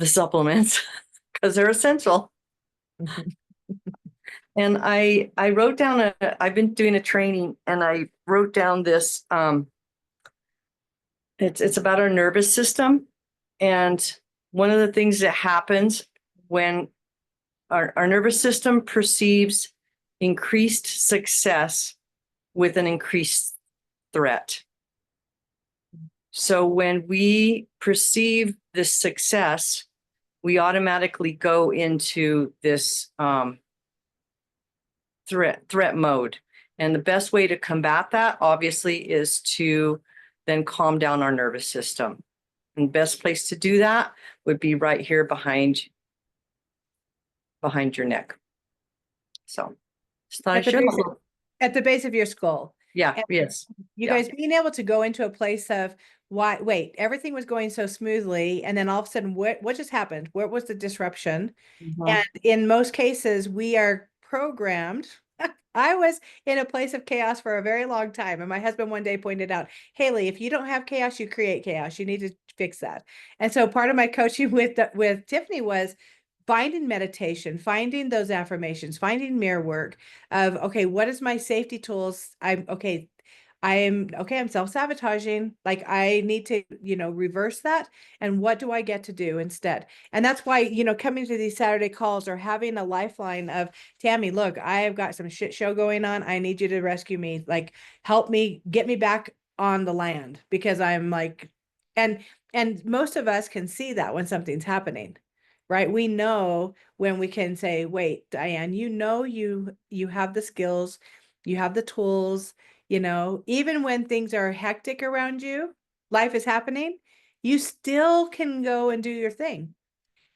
supplements, because they're essential. And I wrote down I've been doing a training and I wrote down this, it's about our nervous system. And one of the things that happens when our nervous system perceives increased success with an increased threat. So when we perceive this success, we automatically go into this threat mode. And the best way to combat that, obviously, is to then calm down our nervous system. And the best place to do that would be right here behind your neck. So At the base of your skull. Yeah, And yes. you guys being able to go into a place of wait, everything was going so smoothly, and then all of a sudden, what just happened? What was the disruption? And in most cases, we are programmed. I was in a place of chaos for a very long time. And my husband one day pointed out, Hayley, if you don't have chaos, you create chaos. You need to fix that. And so part of my coaching with Tiffany was finding meditation, finding those affirmations, finding mirror work of, okay, what is my safety tools? I'm self-sabotaging. Like I need to, reverse that. And what do I get to do instead? And that's why, coming to these Saturday calls or having a lifeline of, Tammy, look, I've got some shit show going on. I need you to rescue me. Like, help me, get me back on the land, because I'm like, and most of us can see that when something's happening, right? We know when we can say, wait, Diane, you have the skills, you have the tools, even when things are hectic around you, life is happening, you still can go and do your thing,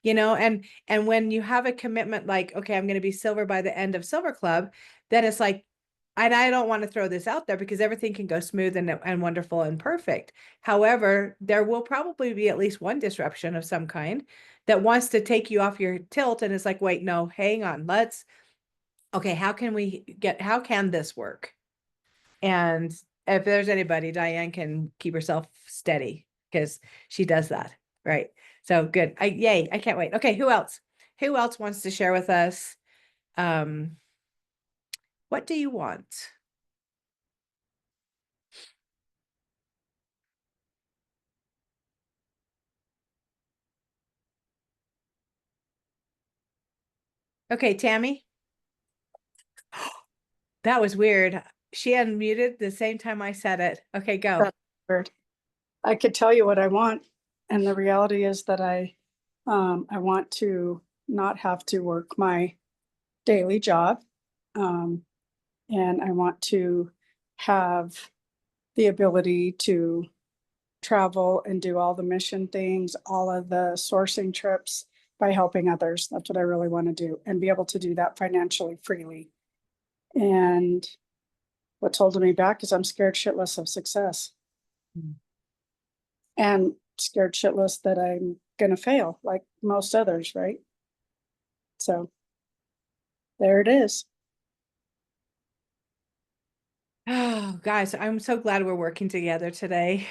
and when you have a commitment, like, okay, I'm going to be silver by the end of Silver Club, then it's like, and I don't want to throw this out there because everything can go smooth and wonderful and perfect. However, there will probably be at least one disruption of some kind that wants to take you off your tilt. And it's like, wait, no, hang on. Okay, how can this work? And if there's anybody, Diane can keep herself steady because she does that. Right. So good. Yay. I can't wait. Okay. Who else? Who else wants to share with us? What do you want? Okay, Tammy. That was weird. She unmuted the same time I said it. Okay, go. That's weird. I could tell you what I want, and the reality is that I want to not have to work my daily job, and I want to have the ability to travel and do all the mission things, all of the sourcing trips by helping others. That's what I really want to do, and be able to do that financially freely. And what's holding me back is I'm scared shitless of success. And scared shitless that I'm going to fail like most others, right? So there it is. Oh, guys, I'm so glad we're working together today.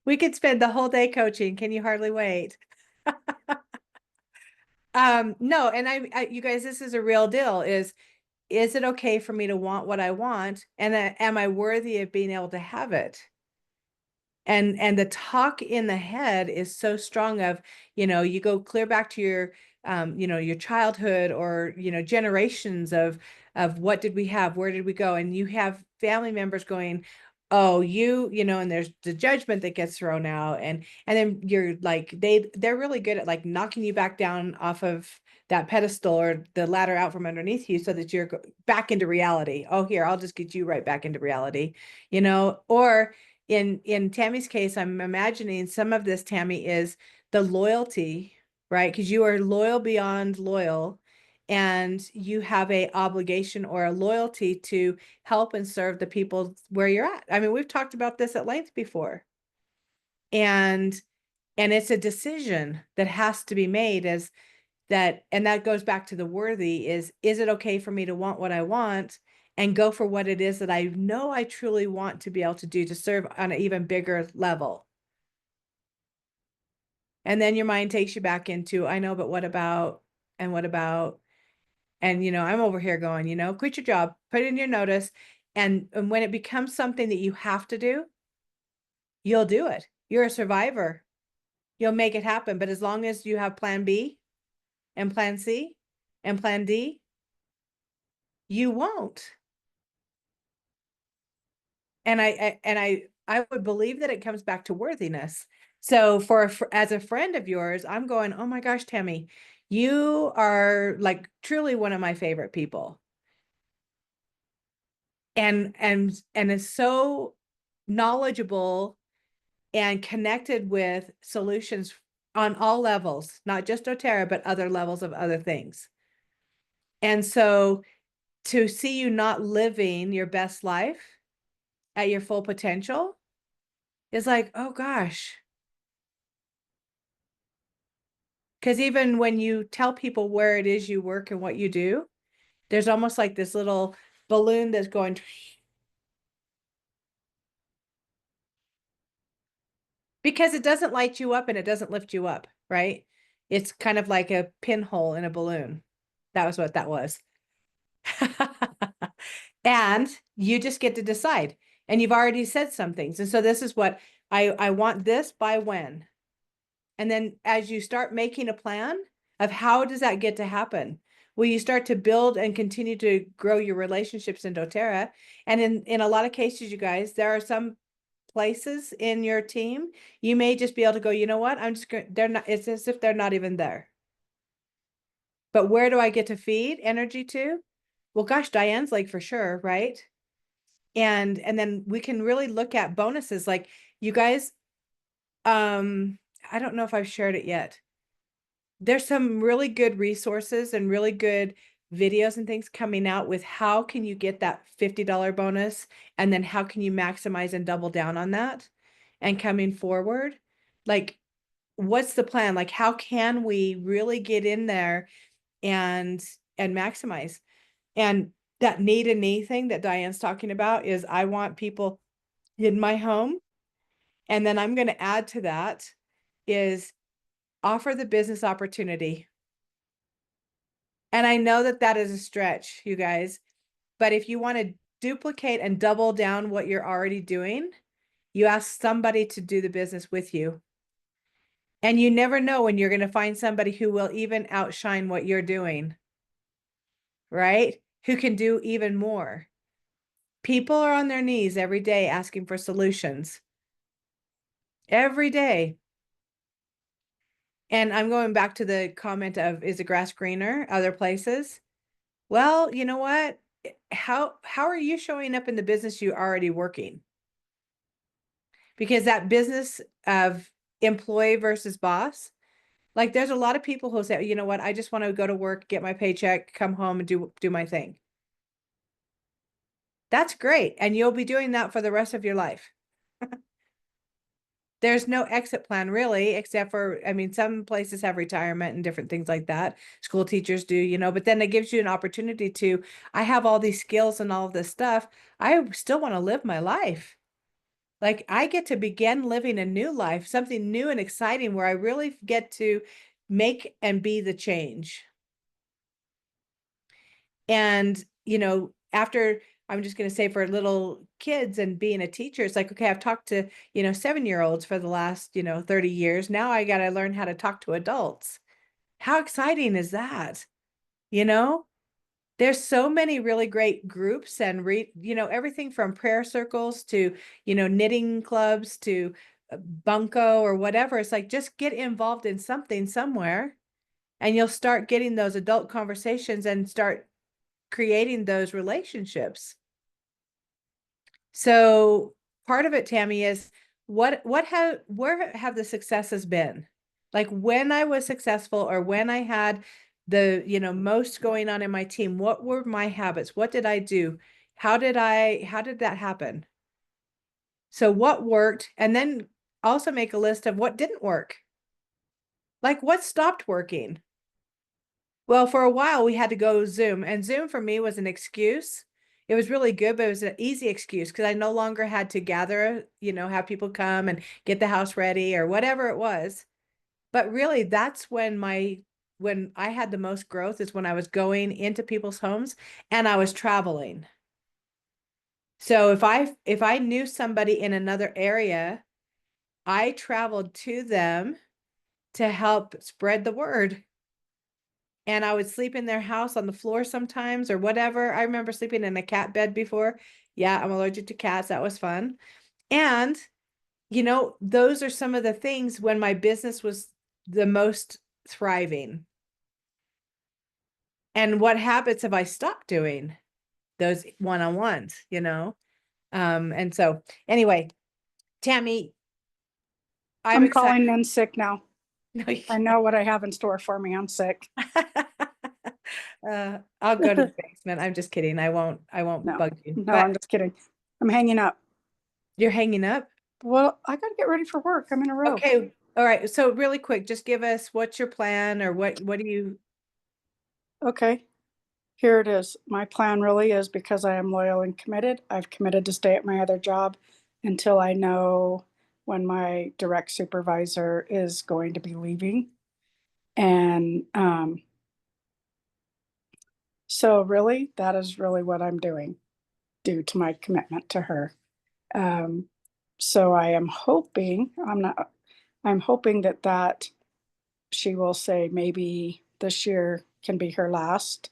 We could spend the whole day coaching. Can you hardly wait? No, and you guys, this is a real deal, is is it okay for me to want what I want? And am I worthy of being able to have it? And the talk in the head is so strong of, you go clear back to your, your childhood or, generations of what did we have? Where did we go? And you have family members going, oh, and there's the judgment that gets thrown out. And then you're like, they're really good at like knocking you back down off of that pedestal or the ladder out from underneath you so that you're back into reality. Oh, here, I'll just get you right back into reality, or in Tammy's case, I'm imagining some of this, Tammy, is the loyalty, right? Because you are loyal beyond loyal, and you have a obligation or a loyalty to help and serve the people where you're at. I mean, we've talked about this at length before. And it's a decision that has to be made as that, and that goes back to the worthy is it okay for me to want what I want and go for what it is that I know I truly want to be able to do to serve on an even bigger level? And then your mind takes you back into, I know, but what about, and what about, and, I'm over here going, quit your job, put in your notice. And when it becomes something that you have to do, you'll do it. You're a survivor. You'll make it happen. But as long as you have plan B and plan C and plan D, you won't. And I would believe that it comes back to worthiness. So as a friend of yours, I'm going, oh my gosh, Tammy, you are like truly one of my favorite people. And is so knowledgeable and connected with solutions on all levels, not just doTERRA, but other levels of other things. And so to see you not living your best life at your full potential is like, oh gosh. Because even when you tell people where it is you work and what you do, there's almost like this little balloon that's going, because it doesn't light you up and it doesn't lift you up, right? It's kind of like a pinhole in a balloon. That was what that was. And you just get to decide. And you've already said some things. And so this is what I want this by when. And then as you start making a plan of how does that get to happen, will you start to build and continue to grow your relationships in doTERRA? And in a lot of cases, you guys, there are some places in your team, you may just be able to go, you know what, I'm just going, they're not, it's as if they're not even there. But where do I get to feed energy to? Well, gosh, Diane's Lake for sure, right? And then we can really look at bonuses. Like you guys, I don't know if I've shared it yet. There's some really good resources and really good videos and things coming out with how can you get that $50 bonus, and then how can you maximize and double down on that and coming forward. Like, what's the plan? Like, how can we really get in there and maximize? And that need and need thing that Diane's talking about is I want people in my home. And then I'm going to add to that is offer the business opportunity. And I know that that is a stretch, you guys, but if you want to duplicate and double down what you're already doing, you ask somebody to do the business with you. And you never know when you're going to find somebody who will even outshine what you're doing, right? Who can do even more. People are on their knees every day asking for solutions. Every day. And I'm going back to the comment of, is the grass greener other places? Well, you know what? How are you showing up in the business you're already working? Because that business of employee versus boss, like there's a lot of people who say, you know what, I just want to go to work, get my paycheck, come home and do my thing. That's great. And you'll be doing that for the rest of your life. There's no exit plan really, except for, I mean, some places have retirement and different things like that. School teachers do, but then it gives you an opportunity to, I have all these skills and all of this stuff. I still want to live my life. Like I get to begin living a new life, something new and exciting where I really get to make and be the change. And after, I'm just going to say for little kids and being a teacher, it's like, okay, I've talked to, 7-year-olds for the last, 30 years. Now I got to learn how to talk to adults. How exciting is that? There's so many really great groups and everything from prayer circles to, knitting clubs to bunko or whatever. It's like, just get involved in something somewhere and you'll start getting those adult conversations and start creating those relationships. So part of it, Tammy, is where have the successes been? Like when I was successful or when I had the, most going on in my team, what were my habits? What did I do? How did that happen? So what worked? And then also make a list of what didn't work. Like what stopped working? Well, for a while we had to go Zoom, and Zoom for me was an excuse. It was really good, but it was an easy excuse because I no longer had to gather, have people come and get the house ready or whatever it was. But really, that's when I had the most growth is when I was going into people's homes and I was traveling. So if I knew somebody in another area, I traveled to them to help spread the word. And I would sleep in their house on the floor sometimes or whatever. I remember sleeping in a cat bed before. Yeah, I'm allergic to cats. That was fun. And, those are some of the things when my business was the most thriving. And what habits have I stopped doing? Those one-on-ones, And so anyway, Tammy, I'm I'm excited. calling in sick now. No, you I can't. know what I have in store for me. I'm sick. I'll go to the basement. I'm just kidding. I won't No, bug you. no, But I'm just kidding. I'm hanging up. you're hanging up? Well, I got to get ready for work. I'm in a row. Okay. All right. So really quick, just give us what's your plan or what do you? Okay, here it is. My plan really is because I am loyal and committed. I've committed to stay at my other job until I know when my direct supervisor is going to be leaving. And so really, that is really what I'm doing due to my commitment to her. Um, so I am hoping, I'm hoping that she will say maybe this year can be her last.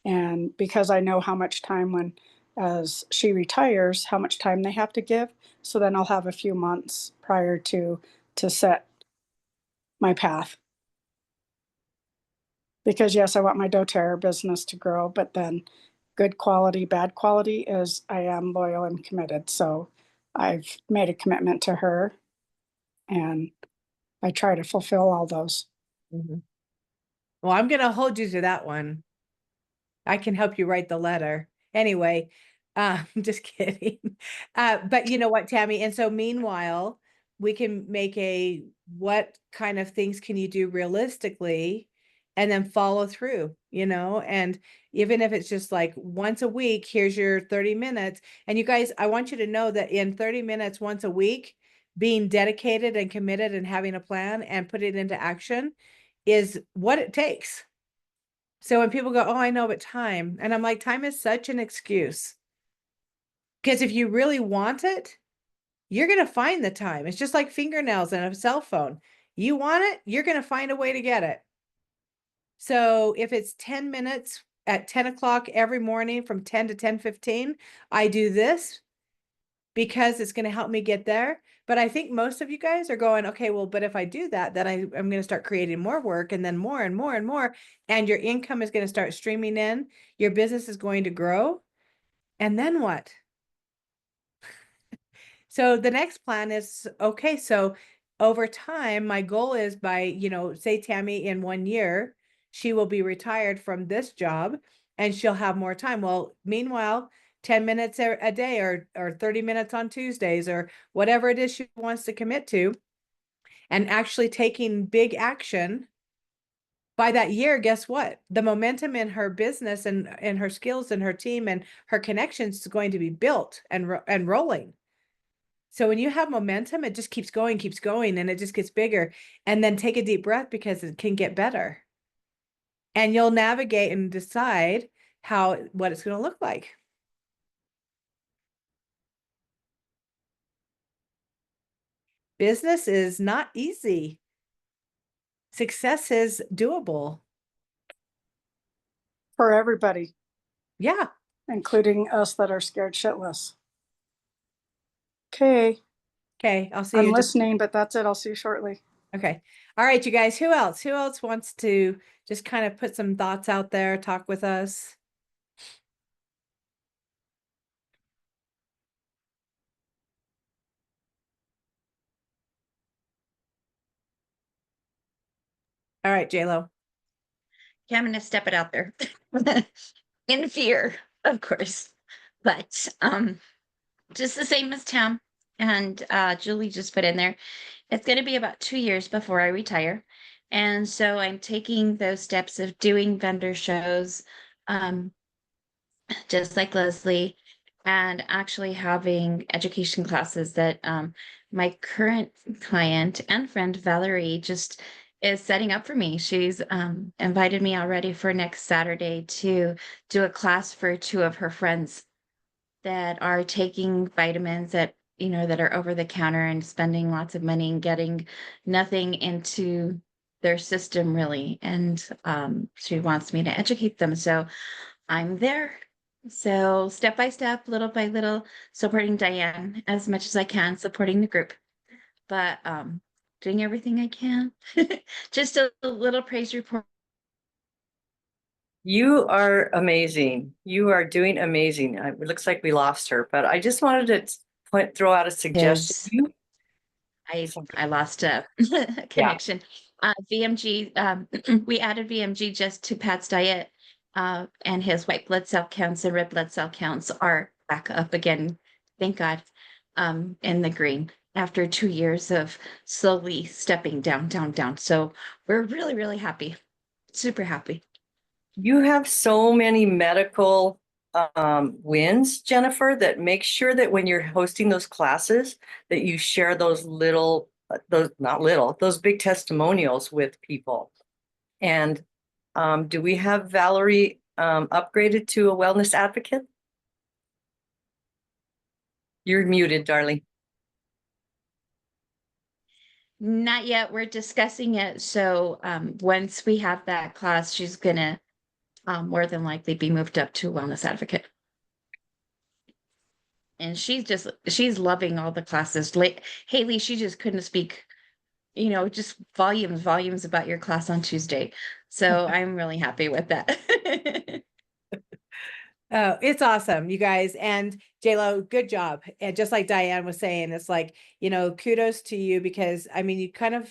And because I know how much time as she retires, how much time they have to give. So then I'll have a few months prior to set my path. Because yes, I want my doTERRA business to grow, but then good quality, bad quality is I am loyal and committed. So I've made a commitment to her and I try to fulfill all those. Mhm. Well, I'm going to hold you to that one. I can help you write the letter. Anyway, I'm just kidding. But you know what, Tammy? And so meanwhile, we can make what kind of things can you do realistically and then follow through, and even if it's just like once a week, here's your 30 minutes. And you guys, I want you to know that in 30 minutes once a week, being dedicated and committed and having a plan and put it into action is what it takes. So when people go, oh, I know, but time. And I'm like, time is such an excuse. Because if you really want it, you're going to find the time. It's just like fingernails and a cell phone. You want it, you're going to find a way to get it. So if it's 10 minutes at 10 o'clock every morning from 10 to 10:15, I do this because it's going to help me get there. But I think most of you guys are going, okay, well, but if I do that, then I'm going to start creating more work and then more and more and more. And your income is going to start streaming in. Your business is going to grow. And then what? So the next plan is, okay, so over time, my goal is by, say Tammy in 1 year, she will be retired from this job and she'll have more time. Well, meanwhile, 10 minutes a day or 30 minutes on Tuesdays or whatever it is she wants to commit to and actually taking big action. By that year, guess what? The momentum in her business and her skills and her team and her connections is going to be built and rolling. So when you have momentum, it just keeps going, and it just gets bigger. And then take a deep breath because it can get better. And you'll navigate and decide what it's going to look like. Business is not easy. Success is doable. For everybody, Yeah. including us that are scared shitless. Okay, Okay. I'll see I'm you. listening, but that's it. I'll see you shortly. Okay. All right, you guys. Who else? Who else wants to just kind of put some thoughts out there, talk with us? All right, JLo. Yeah, I'm gonna step it out there. In fear, of course. But just the same as Tam and Julie just put in there. It's gonna be about 2 years before I retire. And so I'm taking those steps of doing vendor shows, um, just like Leslie, and actually having education classes that my current client and friend Valerie just is setting up for me. She's invited me already for next Saturday to do a class for two of her friends that are taking vitamins that that are over the counter and spending lots of money and getting nothing into their system really. And she wants me to educate them. So I'm there. So step by step, little by little, supporting Diane as much as I can, supporting the group, but doing everything I can. Just a little praise report. You are amazing. You are doing amazing. It looks like we lost her, but I just wanted to throw out a suggestion. Is I lost a connection. VMG, we added VMG just to Pat's diet, and his white blood cell counts and red blood cell counts are back up again. Thank God, in the green after 2 years of slowly stepping down, down, down. So we're really, really happy, super happy. You have so many medical wins, Jennifer, that make sure that when you're hosting those classes, that you share those little, those not little, those big testimonials with people. And do we have Valerie upgraded to a wellness advocate? You're muted, darling. Not yet. We're discussing it. So once we have that class, she's gonna more than likely be moved up to wellness advocate. And she's loving all the classes. Hayley, she just couldn't speak, just volumes about your class on Tuesday. So I'm really happy with that. Oh, it's awesome, you guys. And JLo, good job. And just like Diane was saying, it's like, kudos to you because you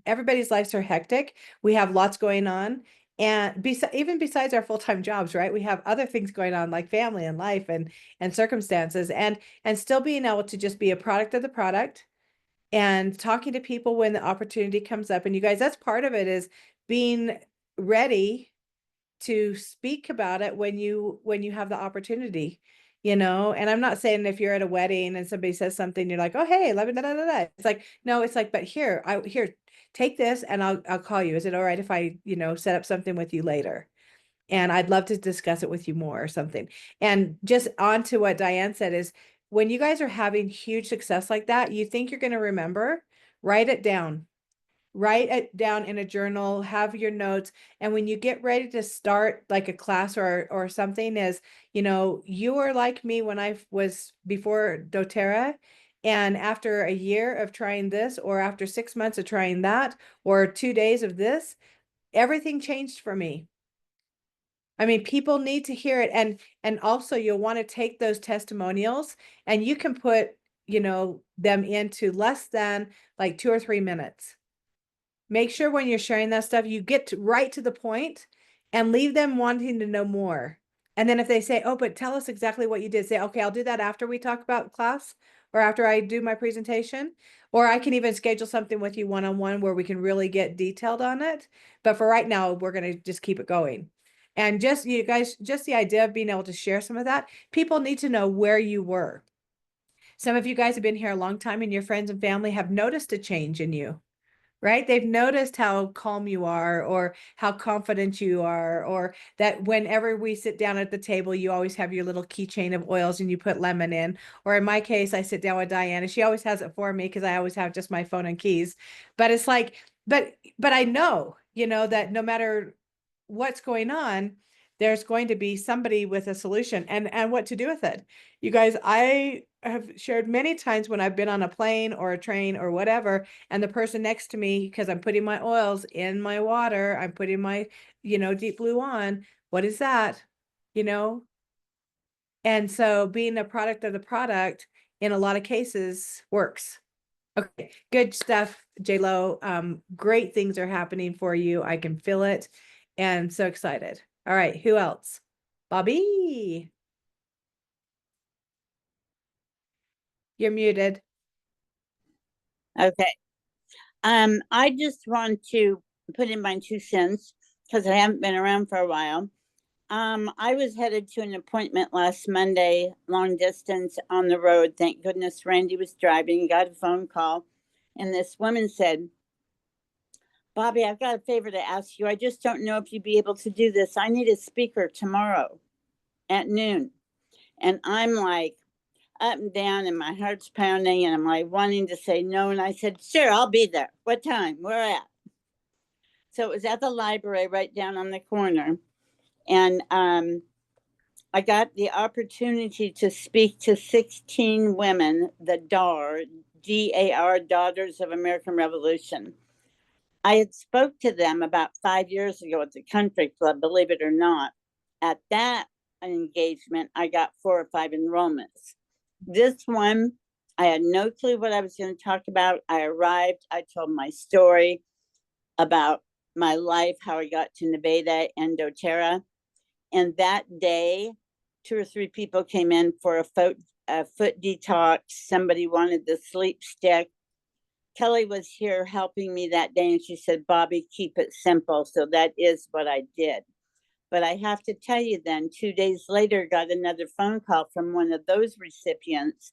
everybody's lives are hectic. We have lots going on. And even besides our full-time jobs, right? We have other things going on like family and life and circumstances and still being able to just be a product of the product and talking to people when the opportunity comes up. And you guys, that's part of it is being ready to speak about it when you have the opportunity, and I'm not saying if you're at a wedding and somebody says something, you're like, oh, hey, let me, da, da, da, da. It's like, no, it's like, but here, take this and I'll call you. Is it all right if I, set up something with you later? And I'd love to discuss it with you more or something. And just on to what Diane said is when you guys are having huge success like that, you think you're going to remember, write it down. Write it down in a journal, have your notes. And when you get ready to start like a class or something is, you were like me when I was before doTERRA. And after a year of trying this, or after 6 months of trying that, or 2 days of this, everything changed for me. People need to hear it. And also you'll want to take those testimonials and you can put, them into less than like 2 or 3 minutes. Make sure when you're sharing that stuff, you get right to the point and leave them wanting to know more. And then if they say, oh, but tell us exactly what you did, say, okay, I'll do that after we talk about class or after I do my presentation, or I can even schedule something with you one-on-one where we can really get detailed on it. But for right now, we're going to just keep it going. And just you guys, just the idea of being able to share some of that, people need to know where you were. Some of you guys have been here a long time and your friends and family have noticed a change in you. right? They've noticed how calm you are, or how confident you are, or that whenever we sit down at the table, you always have your little keychain of oils and you put lemon in. Or in my case, I sit down with Diana. She always has it for me because I always have just my phone and keys. But it's like, but I know, that no matter what's going on, there's going to be somebody with a solution and what to do with it. You guys, I have shared many times when I've been on a plane or a train or whatever, and the person next to me, because I'm putting my oils in my water, I'm putting my, deep blue on. What is that? You know? And so being a product of the product in a lot of cases works. Okay, good stuff, J-Lo. Great things are happening for you. I can feel it. And so excited. All right, who else? Bobby. You're muted. Okay. I just want to put in my 2 cents because I haven't been around for a while. I was headed to an appointment last Monday, long distance on the road. Thank goodness Randy was driving, got a phone call, and this woman said, Bobby, I've got a favor to ask you. I just don't know if you'd be able to do this. I need a speaker tomorrow at noon. And I'm like up and down and my heart's pounding and I'm like wanting to say no. And I said, sure, I'll be there. What time? Where at? So it was at the library right down on the corner. And I got the opportunity to speak to 16 women, the DAR, DAR, Daughters of American Revolution. I had spoke to them about 5 years ago at the country club, believe it or not. At that engagement, I got 4 or 5 enrollments. This one, I had no clue what I was going to talk about. I arrived, I told my story about my life, how I got to Nevada and doTERRA. And that day, 2 or 3 people came in for a foot detox. Somebody wanted the sleep stick. Kelly was here helping me that day, and she said, Bobby, keep it simple. So that is what I did. But I have to tell you then, 2 days later, got another phone call from one of those recipients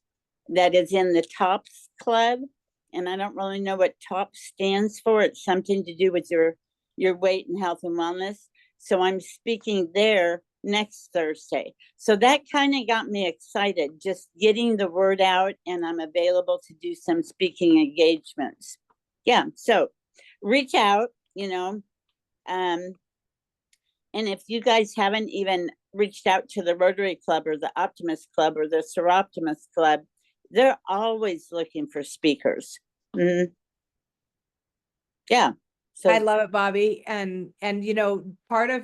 that is in the TOPS club. And I don't really know what TOPS stands for. It's something to do with your weight and health and wellness. So I'm speaking there next Thursday. So that kind of got me excited, just getting the word out, and I'm available to do some speaking engagements. Yeah, so reach out, and if you guys haven't even reached out to the Rotary Club or the Optimist Club or the Seroptimist Club, they're always looking for speakers. Mm-hmm. Yeah. So I love it, Bobby. And part of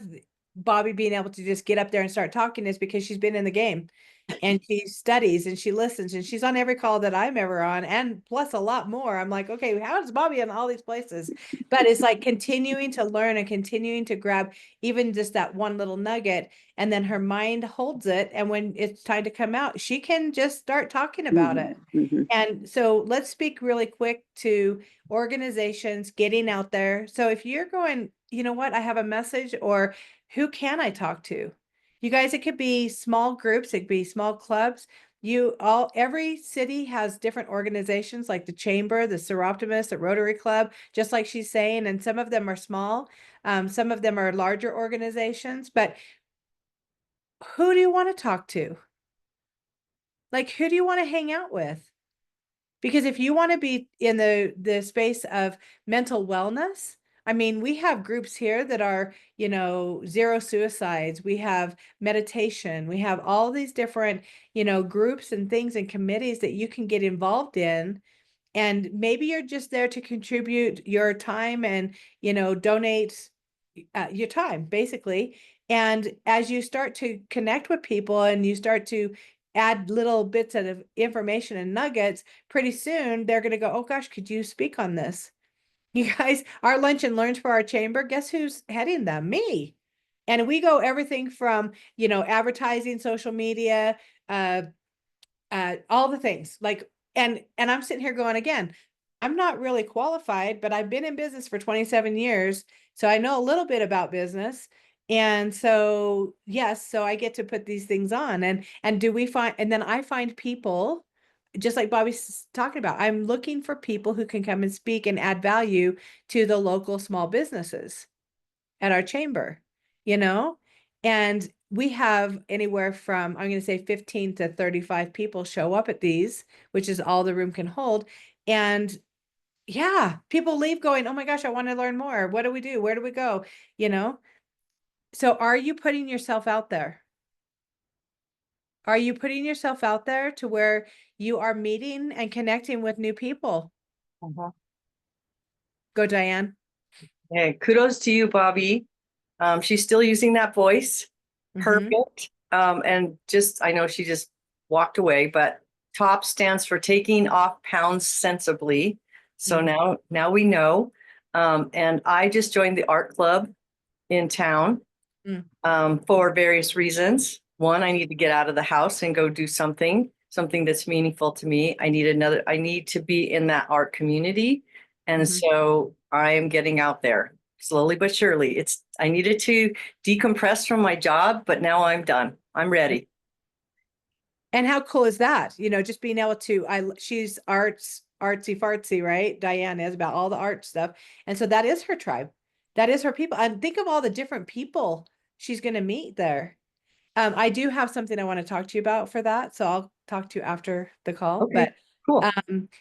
Bobby being able to just get up there and start talking is because she's been in the game and she studies and she listens and she's on every call that I'm ever on, and plus a lot more. I'm like, okay, how does Bobby in all these places? But it's like continuing to learn and continuing to grab even just that one little nugget, and then her mind holds it. And when it's time to come out, she can just start talking about it. Mhm. And so let's speak really quick to organizations getting out there. So if you're going, you know what, I have a message, or who can I talk to? You guys, it could be small groups, it could be small clubs. Every city has different organizations like the Chamber, the Seroptimist, the Rotary Club, just like she's saying, and some of them are small, some of them are larger organizations, but who do you want to talk to? Like, who do you want to hang out with? Because if you want to be in the space of mental wellness, I mean, we have groups here that are, zero suicides. We have meditation. We have all these different, groups and things and committees that you can get involved in. And maybe you're just there to contribute your time and, donate your time, basically. And as you start to connect with people and you start to add little bits of information and nuggets, pretty soon they're going to go, oh gosh, could you speak on this? You guys, our lunch and learns for our chamber, guess who's heading them? Me. And we go everything from, advertising, social media, all the things like, and I'm sitting here going, again, I'm not really qualified, but I've been in business for 27 years. So I know a little bit about business. And so, yes, so I get to put these things on, and do we find, and then I find people just like Bobby's talking about, I'm looking for people who can come and speak and add value to the local small businesses at our chamber, you know? And we have anywhere from, I'm going to say 15 to 35 people show up at these, which is all the room can hold. And yeah, people leave going, oh my gosh, I want to learn more. What do we do? Where do we go? You know? So are you putting yourself out there? Are you putting yourself out there to where you are meeting and connecting with new people? Go, Diane. Hey, kudos to you, Bobby. She's still using that voice. Mhm. Perfect. And just, I know she just walked away, but TOP stands for taking off pounds sensibly. So now we know. And I just joined the art club in town for various reasons. One, I need to get out of the house and go do something that's meaningful to me. I need to be in that art community. And so I am getting out there slowly but surely. I needed to decompress from my job, but now I'm done. I'm ready. And how cool is that? You know, just being able to, she's artsy fartsy, right? Diane is about all the art stuff. And so that is her tribe. That is her people. And think of all the different people she's going to meet there. I do have something I want to talk to you about for that. So I'll talk to you after the call, Okay, but cool.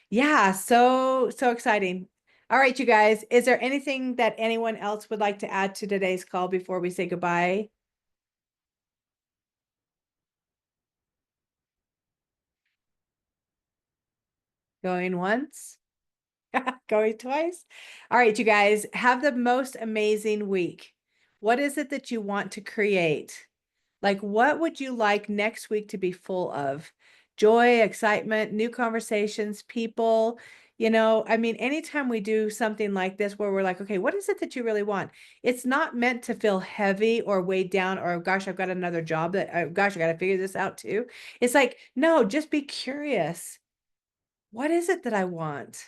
yeah, so exciting. All right, you guys, is there anything that anyone else would like to add to today's call before we say goodbye? Going once, going twice. All right, you guys, have the most amazing week. What is it that you want to create? Like, what would you like next week to be full of? Joy, excitement, new conversations, people. You know, I mean, anytime we do something like this where we're like, okay, what is it that you really want? It's not meant to feel heavy or weighed down or, gosh, I've got another job that, gosh, I got to figure this out too. It's like, no, just be curious. What is it that I want?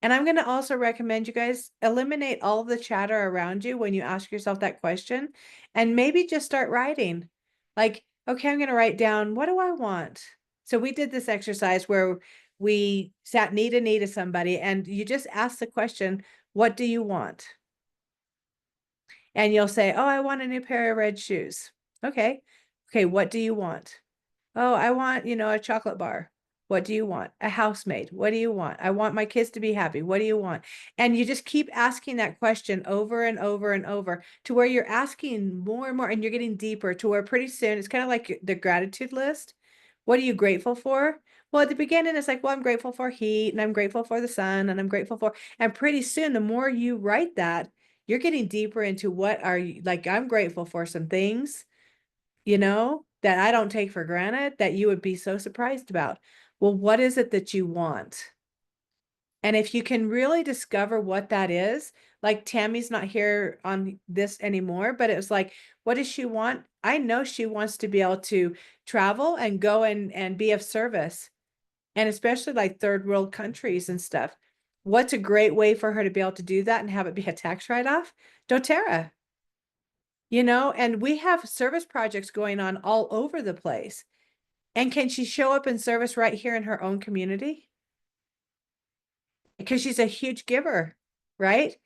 And I'm going to also recommend you guys eliminate all of the chatter around you when you ask yourself that question and maybe just start writing. Like, okay, I'm going to write down, what do I want? So we did this exercise where we sat knee to knee to somebody and you just ask the question, what do you want? And you'll say, oh, I want a new pair of red shoes. Okay. Okay. What do you want? Oh, I want, a chocolate bar. What do you want? A housemate. What do you want? I want my kids to be happy. What do you want? And you just keep asking that question over and over and over to where you're asking more and more and you're getting deeper to where pretty soon it's kind of like the gratitude list. What are you grateful for? Well, at the beginning, it's like, well, I'm grateful for heat and I'm grateful for the sun and I'm grateful for, and pretty soon, the more you write that, you're getting deeper into what are you, like, I'm grateful for some things that I don't take for granted that you would be so surprised about. Well, what is it that you want? And if you can really discover what that is, like Tammy's not here on this anymore, but it was like, what does she want? I know she wants to be able to travel and go and be of service, and especially like third world countries and stuff. What's a great way for her to be able to do that and have it be a tax write-off? doTERRA. And we have service projects going on all over the place. And can she show up in service right here in her own community? Because she's a huge giver, right?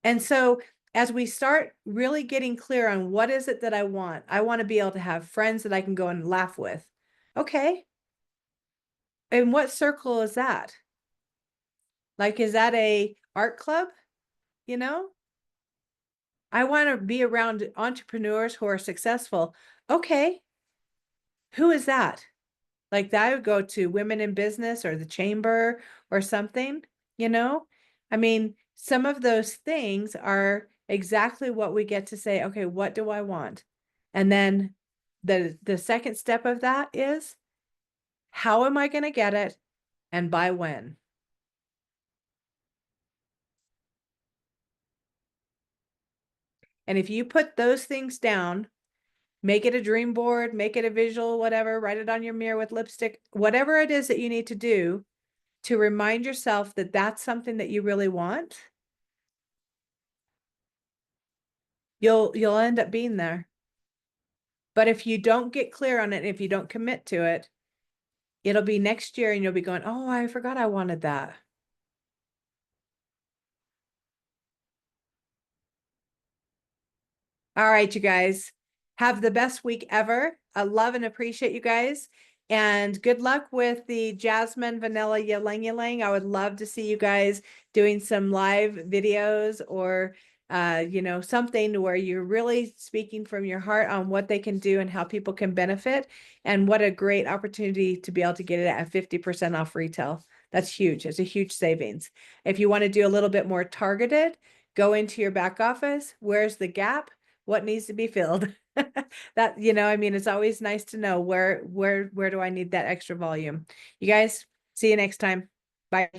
And so as we start really getting clear on what is it that I want to be able to have friends that I can go and laugh with. Okay. And what circle is that? Like, is that a art club? I want to be around entrepreneurs who are successful. Okay. Who is that? Like that would go to women in business or the chamber or something, you know? I mean, some of those things are exactly what we get to say, okay, what do I want? And then the second step of that is, how am I going to get it and by when? And if you put those things down, make it a dream board, make it a visual, whatever, write it on your mirror with lipstick, whatever it is that you need to do to remind yourself that that's something that you really want, you'll end up being there. But if you don't get clear on it, if you don't commit to it, it'll be next year and you'll be going, oh, I forgot I wanted that. All right, you guys, have the best week ever. I love and appreciate you guys. And good luck with the Jasmine Vanilla Ylang Ylang. I would love to see you guys doing some live videos or you know, something where you're really speaking from your heart on what they can do and how people can benefit. And what a great opportunity to be able to get it at 50% off retail. That's huge. It's a huge savings. If you want to do a little bit more targeted, go into your back office. Where's the gap? What needs to be filled? That, you know, I mean, it's always nice to know where do I need that extra volume. You guys, see you next time. Bye.